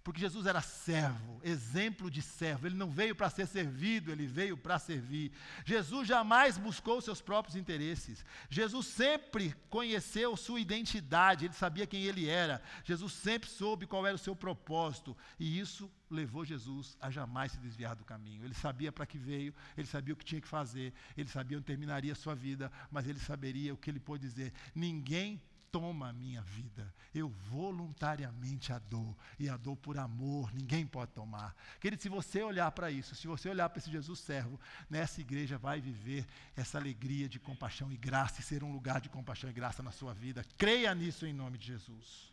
porque Jesus era servo, exemplo de servo. Ele não veio para ser servido, ele veio para servir. Jesus jamais buscou seus próprios interesses. Jesus sempre conheceu sua identidade, ele sabia quem ele era. Jesus sempre soube qual era o seu propósito, e isso levou Jesus a jamais se desviar do caminho. Ele sabia para que veio, ele sabia o que tinha que fazer, ele sabia onde terminaria a sua vida, mas ele saberia o que ele pôde dizer: ninguém toma a minha vida, eu voluntariamente a dou, e a dou por amor, ninguém pode tomar. Querido, se você olhar para isso, se você olhar para esse Jesus servo, nessa igreja vai viver essa alegria de compaixão e graça, e ser um lugar de compaixão e graça na sua vida. Creia nisso em nome de Jesus.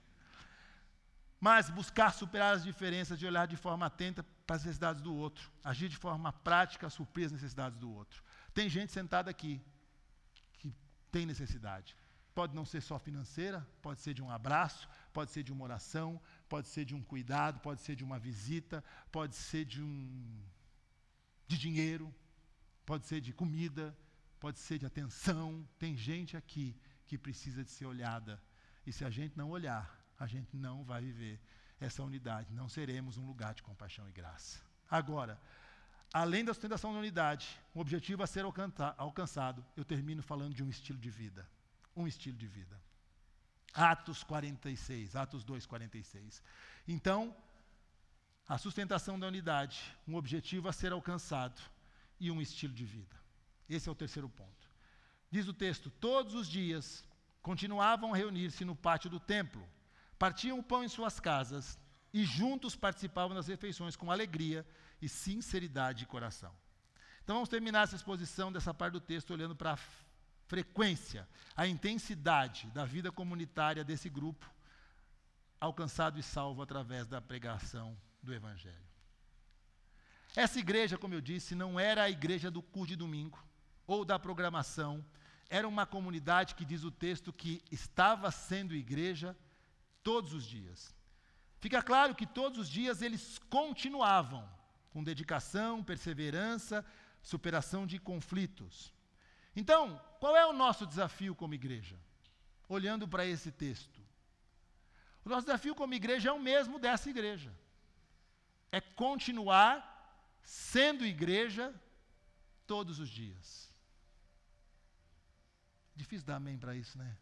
Mas buscar superar as diferenças, de olhar de forma atenta para as necessidades do outro, agir de forma prática a suprir as necessidades do outro. Tem gente sentada aqui que tem necessidade. Pode não ser só financeira, pode ser de um abraço, pode ser de uma oração, pode ser de um cuidado, pode ser de uma visita, pode ser de dinheiro, pode ser de comida, pode ser de atenção. Tem gente aqui que precisa de ser olhada. E se a gente não olhar, a gente não vai viver essa unidade. Não seremos um lugar de compaixão e graça. Agora, além da sustentação da unidade, um objetivo a ser alcançado, eu termino falando de um estilo de vida. Um estilo de vida. Atos 2:46. Então, a sustentação da unidade, um objetivo a ser alcançado e um estilo de vida. Esse é o terceiro ponto. Diz o texto: todos os dias continuavam a reunir-se no pátio do templo, partiam o pão em suas casas e juntos participavam das refeições com alegria e sinceridade de coração. Então vamos terminar essa exposição dessa parte do texto olhando para a frequência, a intensidade da vida comunitária desse grupo, alcançado e salvo através da pregação do Evangelho. Essa igreja, como eu disse, não era a igreja do culto de domingo ou da programação, era uma comunidade que diz o texto que estava sendo igreja todos os dias. Fica claro que todos os dias eles continuavam com dedicação, perseverança, superação de conflitos. Então, qual é o nosso desafio como igreja? Olhando para esse texto. O nosso desafio como igreja é o mesmo dessa igreja. É continuar sendo igreja todos os dias. Difícil dar amém para isso, né?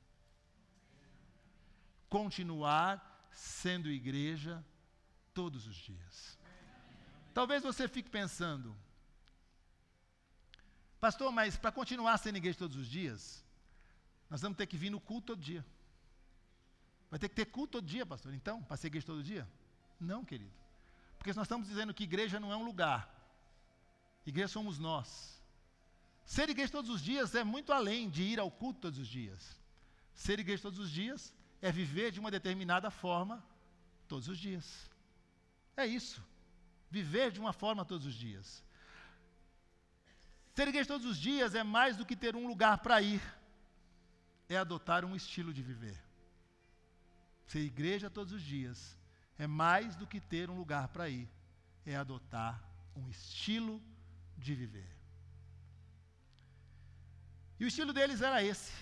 Continuar sendo igreja todos os dias. Talvez você fique pensando: pastor, mas para continuar sendo igreja todos os dias, nós vamos ter que vir no culto todo dia. Vai ter que ter culto todo dia, pastor, então, para ser igreja todo dia? Não, querido. Porque nós estamos dizendo que igreja não é um lugar. Igreja somos nós. Ser igreja todos os dias é muito além de ir ao culto todos os dias. Ser igreja todos os dias é viver de uma determinada forma todos os dias. É isso. Viver de uma forma todos os dias. Ser igreja todos os dias é mais do que ter um lugar para ir. é adotar um estilo de viver. Ser igreja todos os dias é mais do que ter um lugar para ir. É adotar um estilo de viver. E o estilo deles era esse.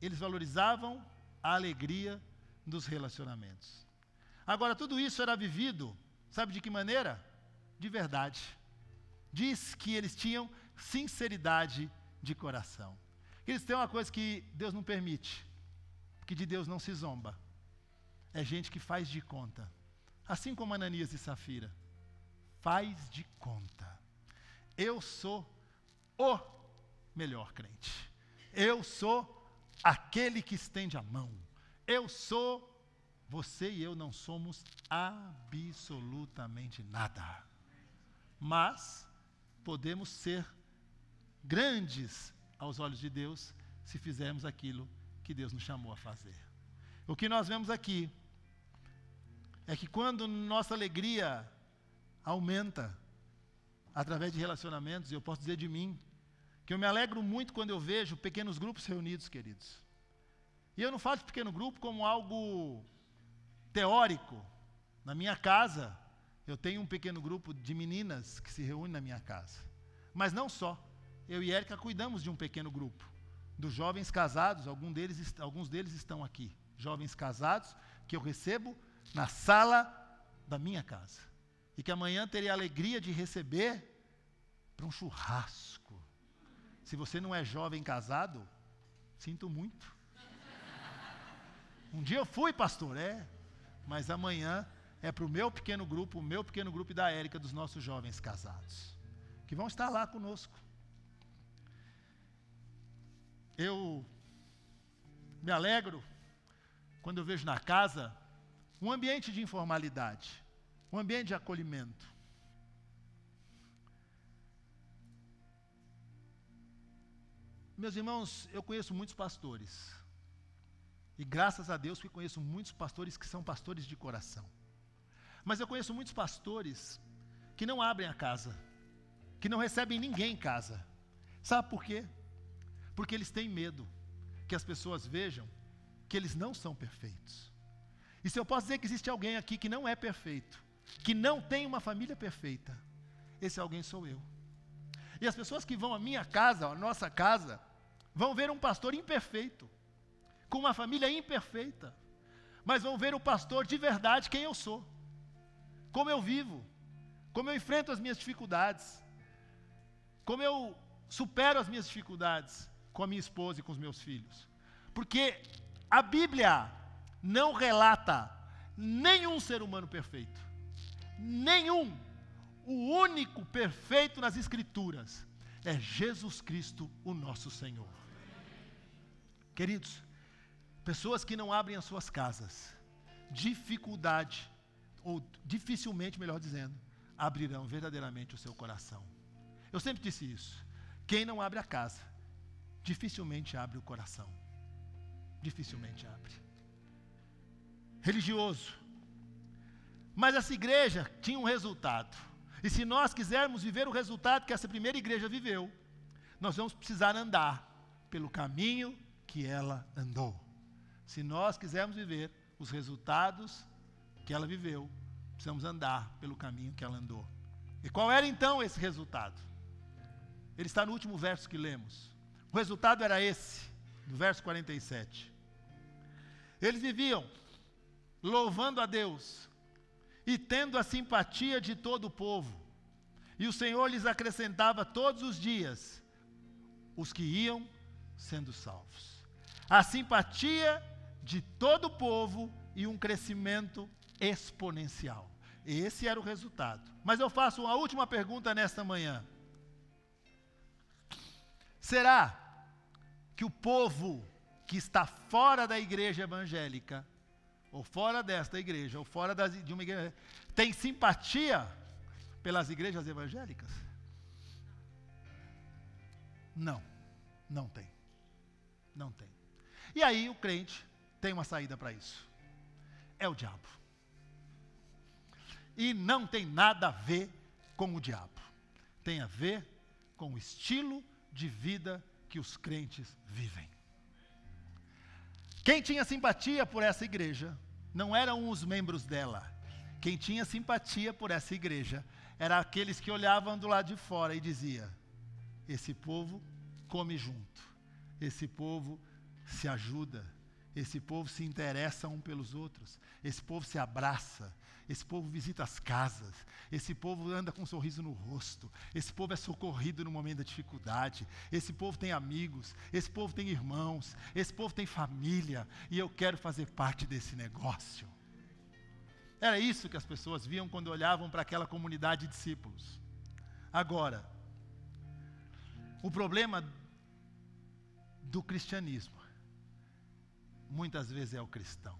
Eles valorizavam a alegria dos relacionamentos. Agora, tudo isso era vivido, sabe de que maneira? De verdade. Diz que eles tinham sinceridade de coração. Eles têm uma coisa que Deus não permite, que de Deus não se zomba. É gente que faz de conta. Assim como Ananias e Safira. Faz de conta. Eu sou o melhor crente. Eu sou aquele que estende a mão. Eu sou... Você e eu não somos absolutamente nada. Mas podemos ser grandes aos olhos de Deus se fizermos aquilo que Deus nos chamou a fazer. O que nós vemos aqui é que quando nossa alegria aumenta através de relacionamentos, e eu posso dizer de mim, que eu me alegro muito quando eu vejo pequenos grupos reunidos, queridos. E eu não falo de pequeno grupo como algo teórico. Na minha casa, eu tenho um pequeno grupo de meninas que se reúnem na minha casa. Mas não só. Eu e Érica cuidamos de um pequeno grupo. Dos jovens casados, alguns deles estão aqui. Jovens casados que eu recebo na sala da minha casa. E que amanhã terei a alegria de receber para um churrasco. Se você não é jovem casado, sinto muito. Um dia eu fui, pastor, mas amanhã é para o meu pequeno grupo e da Érica, dos nossos jovens casados, que vão estar lá conosco. Eu me alegro quando eu vejo na casa um ambiente de informalidade, um ambiente de acolhimento. Meus irmãos, eu conheço muitos pastores. E graças a Deus que conheço muitos pastores que são pastores de coração. Mas eu conheço muitos pastores que não abrem a casa, que não recebem ninguém em casa. Sabe por quê? Porque eles têm medo que as pessoas vejam que eles não são perfeitos. E se eu posso dizer que existe alguém aqui que não é perfeito, que não tem uma família perfeita, esse alguém sou eu. E as pessoas que vão à minha casa, à nossa casa, vão ver um pastor imperfeito, com uma família imperfeita, mas vão ver o pastor de verdade quem eu sou, como eu vivo, como eu enfrento as minhas dificuldades, como eu supero as minhas dificuldades com a minha esposa e com os meus filhos. Porque a Bíblia não relata nenhum ser humano perfeito, nenhum. O único perfeito nas Escrituras é Jesus Cristo, o nosso Senhor. Queridos, pessoas que não abrem as suas casas, dificuldade, ou dificilmente, melhor dizendo, abrirão verdadeiramente o seu coração. Eu sempre disse isso. Quem não abre a casa, dificilmente abre o coração. Dificilmente abre. Religioso. Mas essa igreja tinha um resultado. E se nós quisermos viver o resultado que essa primeira igreja viveu, nós vamos precisar andar pelo caminho que ela andou. Se nós quisermos viver os resultados que ela viveu, precisamos andar pelo caminho que ela andou. E qual era então esse resultado? Ele está no último verso que lemos. O resultado era esse, do verso 47. Eles viviam louvando a Deus e tendo a simpatia de todo o povo. E o Senhor lhes acrescentava todos os dias os que iam sendo salvos. A simpatia de todo o povo e um crescimento exponencial. Esse era o resultado. Mas eu faço uma última pergunta nesta manhã. Será que o povo que está fora da igreja evangélica, ou fora desta igreja, ou fora de uma igreja, tem simpatia pelas igrejas evangélicas? Não, não tem. Não tem. E aí o crente tem uma saída para isso. É o diabo. E não tem nada a ver com o diabo. Tem a ver com o estilo de vida que os crentes vivem. Quem tinha simpatia por essa igreja não eram os membros dela. Quem tinha simpatia por essa igreja eram aqueles que olhavam do lado de fora e diziam: esse povo come junto, esse povo se ajuda, esse povo se interessa um pelos outros, esse povo se abraça, esse povo visita as casas, esse povo anda com um sorriso no rosto, esse povo é socorrido no momento da dificuldade, esse povo tem amigos, esse povo tem irmãos, esse povo tem família, e eu quero fazer parte desse negócio. Era isso que as pessoas viam quando olhavam para aquela comunidade de discípulos. Agora, o problema do cristianismo muitas vezes é o cristão.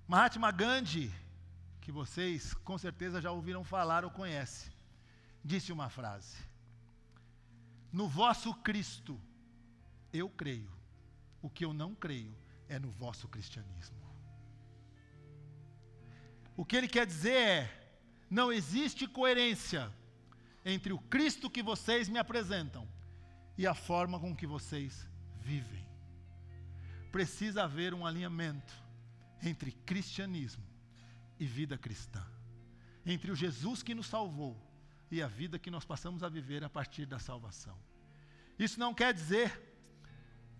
Mahatma Gandhi, que vocês com certeza já ouviram falar ou conhecem, disse uma frase: no vosso Cristo eu creio, o que eu não creio é no vosso cristianismo. O que ele quer dizer é: não existe coerência entre o Cristo que vocês me apresentam e a forma com que vocês vivem. Precisa haver um alinhamento entre cristianismo e vida cristã, entre o Jesus que nos salvou e a vida que nós passamos a viver a partir da salvação. Isso não quer dizer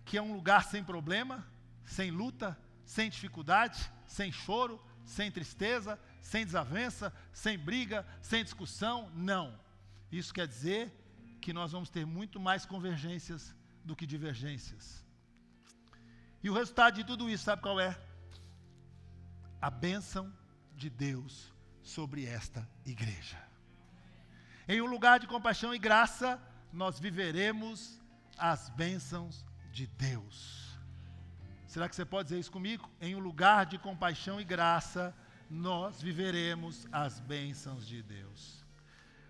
que é um lugar sem problema, sem luta, sem dificuldade, sem choro, sem tristeza, sem desavença, sem briga, sem discussão. Não. Isso quer dizer que nós vamos ter muito mais convergências do que divergências. E o resultado de tudo isso, sabe qual é? A bênção de Deus sobre esta igreja. Em um lugar de compaixão e graça, nós viveremos as bênçãos de Deus. Será que você pode dizer isso comigo? Em um lugar de compaixão e graça, nós viveremos as bênçãos de Deus.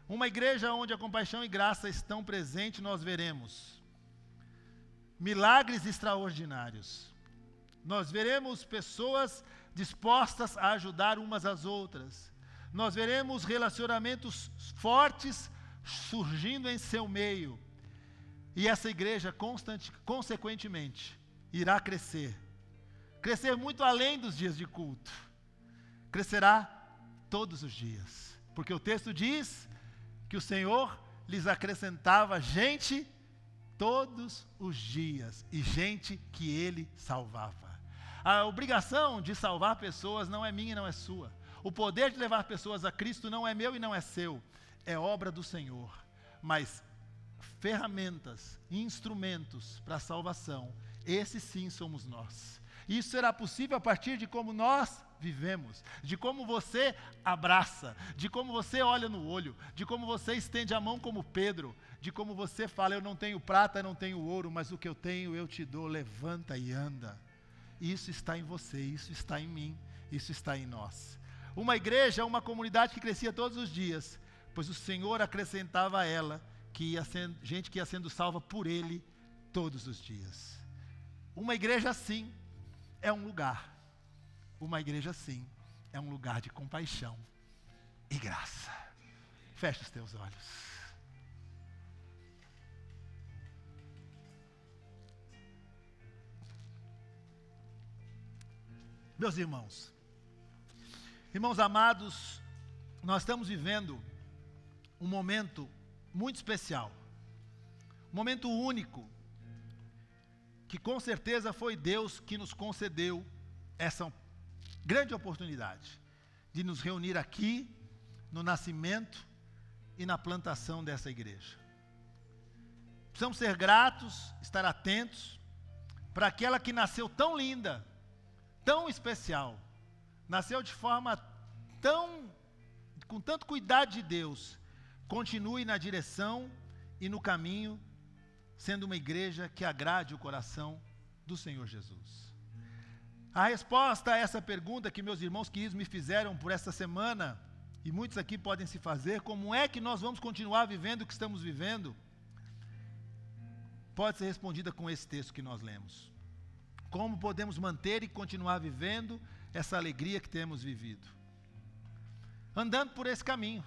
Uma igreja onde a compaixão e graça estão presentes, nós veremos milagres extraordinários. Nós veremos pessoas dispostas a ajudar umas às outras. Nós veremos relacionamentos fortes surgindo em seu meio. E essa igreja, consequentemente, irá crescer. Crescer muito além dos dias de culto. Crescerá todos os dias. Porque o texto diz que o Senhor lhes acrescentava gente todos os dias. E gente que Ele salvava. A obrigação de salvar pessoas não é minha e não é sua. O poder de levar pessoas a Cristo não é meu e não é seu. É obra do Senhor. Mas ferramentas, instrumentos para a salvação, esses sim somos nós. Isso será possível a partir de como nós vivemos, de como você abraça, de como você olha no olho, de como você estende a mão como Pedro, de como você fala: eu não tenho prata, não tenho ouro, mas o que eu tenho eu te dou, levanta e anda. Isso está em você, isso está em mim, isso está em nós. Uma igreja é uma comunidade que crescia todos os dias, pois o Senhor acrescentava a ela gente que ia sendo salva por Ele todos os dias. Uma igreja assim é um lugar. Uma igreja assim é um lugar de compaixão e graça. Feche os teus olhos. Meus irmãos amados, nós estamos vivendo um momento muito especial, um momento único, que com certeza foi Deus que nos concedeu essa grande oportunidade de nos reunir aqui no nascimento e na plantação dessa igreja. Precisamos ser gratos, estar atentos para aquela que nasceu tão linda, tão especial, nasceu de forma com tanto cuidado de Deus, continue na direção e no caminho, sendo uma igreja que agrade o coração do Senhor Jesus. A resposta a essa pergunta que meus irmãos queridos me fizeram por essa semana, e muitos aqui podem se fazer: como é que nós vamos continuar vivendo o que estamos vivendo? Pode ser respondida com esse texto que nós lemos. Como podemos manter e continuar vivendo essa alegria que temos vivido? Andando por esse caminho,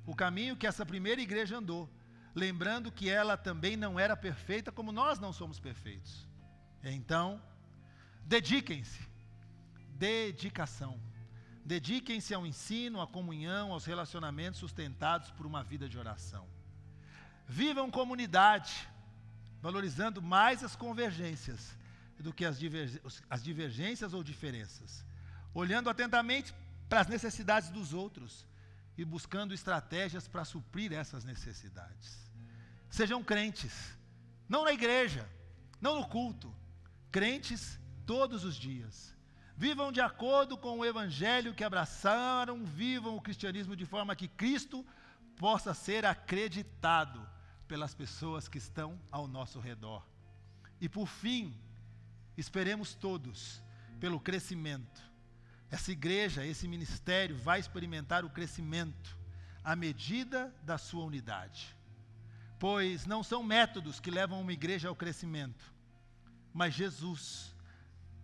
o caminho que essa primeira igreja andou, lembrando que ela também não era perfeita como nós não somos perfeitos. Então, Dediquem-se. Dedicação. Dediquem-se ao ensino, à comunhão, aos relacionamentos sustentados por uma vida de oração. Vivam comunidade, valorizando mais as convergências do que as divergências ou diferenças, olhando atentamente para as necessidades dos outros e buscando estratégias para suprir essas necessidades. Sejam crentes, não na igreja, não no culto, crentes todos os dias. Vivam de acordo com o evangelho que abraçaram, vivam o cristianismo de forma que Cristo possa ser acreditado pelas pessoas que estão ao nosso redor. E por fim, esperemos todos pelo crescimento. Essa igreja, esse ministério vai experimentar o crescimento à medida da sua unidade. Pois não são métodos que levam uma igreja ao crescimento, mas Jesus,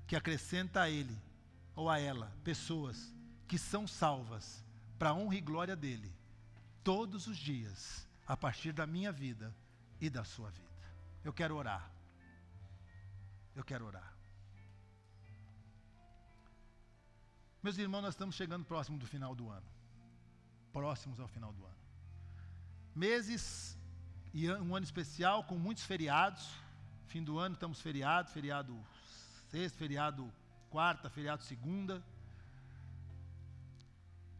que acrescenta a ele ou a ela pessoas que são salvas para a honra e glória dele, todos os dias, a partir da minha vida e da sua vida. Eu quero orar. Eu quero orar. Meus irmãos, nós estamos chegando próximo do final do ano. Próximos ao final do ano. Meses e um ano especial com muitos feriados. Fim do ano estamos feriados, feriado sexta, feriado quarta, feriado segunda.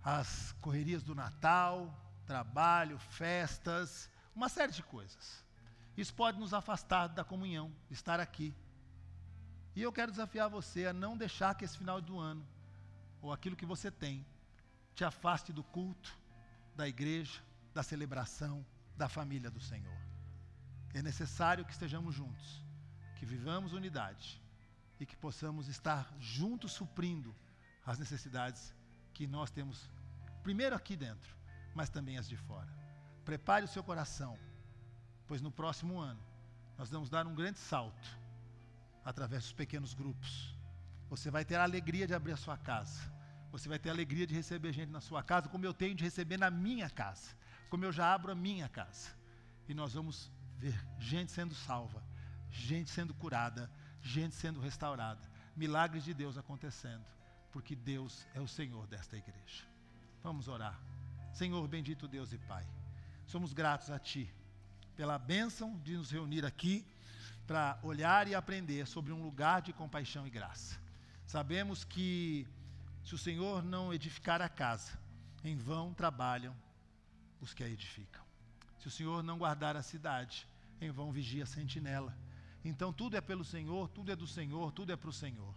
As correrias do Natal, trabalho, festas, uma série de coisas. Isso pode nos afastar da comunhão, de estar aqui. E eu quero desafiar você a não deixar que esse final do ano, ou aquilo que você tem, te afaste do culto, da igreja, da celebração, da família do Senhor. É necessário que estejamos juntos, que vivamos unidade e que possamos estar juntos suprindo as necessidades que nós temos, primeiro aqui dentro, mas também as de fora. Prepare o seu coração, pois no próximo ano nós vamos dar um grande salto através dos pequenos grupos. Você vai ter a alegria de abrir a sua casa. Você vai ter a alegria de receber gente na sua casa, como eu tenho de receber na minha casa, como eu já abro a minha casa. E nós vamos ver gente sendo salva, gente sendo curada, gente sendo restaurada, milagres de Deus acontecendo, porque Deus é o Senhor desta igreja. Vamos orar. Senhor, bendito Deus e Pai, somos gratos a Ti pela bênção de nos reunir aqui para olhar e aprender sobre um lugar de compaixão e graça. Sabemos que se o Senhor não edificar a casa, em vão trabalham os que a edificam. Se o Senhor não guardar a cidade, em vão vigia a sentinela. Então tudo é pelo Senhor, tudo é do Senhor, tudo é para o Senhor.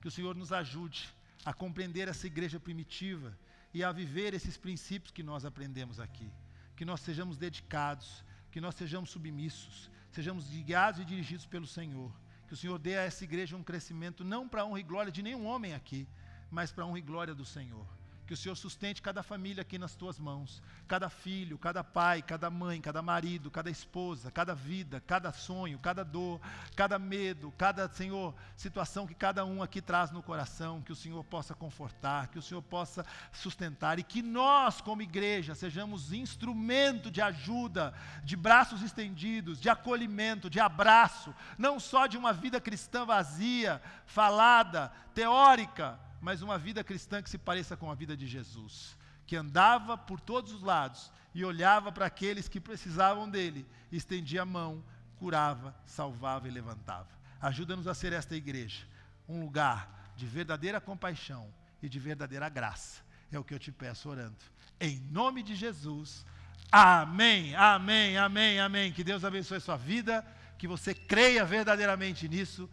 Que o Senhor nos ajude a compreender essa igreja primitiva e a viver esses princípios que nós aprendemos aqui. Que nós sejamos dedicados, que nós sejamos submissos, sejamos guiados e dirigidos pelo Senhor. Que o Senhor dê a essa igreja um crescimento não para a honra e glória de nenhum homem aqui, mas para a honra e glória do Senhor. Que o Senhor sustente cada família aqui nas Tuas mãos, cada filho, cada pai, cada mãe, cada marido, cada esposa, cada vida, cada sonho, cada dor, cada medo, cada, Senhor, situação que cada um aqui traz no coração, que o Senhor possa confortar, que o Senhor possa sustentar e que nós, como igreja, sejamos instrumento de ajuda, de braços estendidos, de acolhimento, de abraço, não só de uma vida cristã vazia, falada, teórica, mas uma vida cristã que se pareça com a vida de Jesus, que andava por todos os lados e olhava para aqueles que precisavam dele, estendia a mão, curava, salvava e levantava. Ajuda-nos a ser esta igreja, um lugar de verdadeira compaixão e de verdadeira graça. É o que eu te peço orando. Em nome de Jesus, amém, amém, amém, amém. Que Deus abençoe a sua vida, que você creia verdadeiramente nisso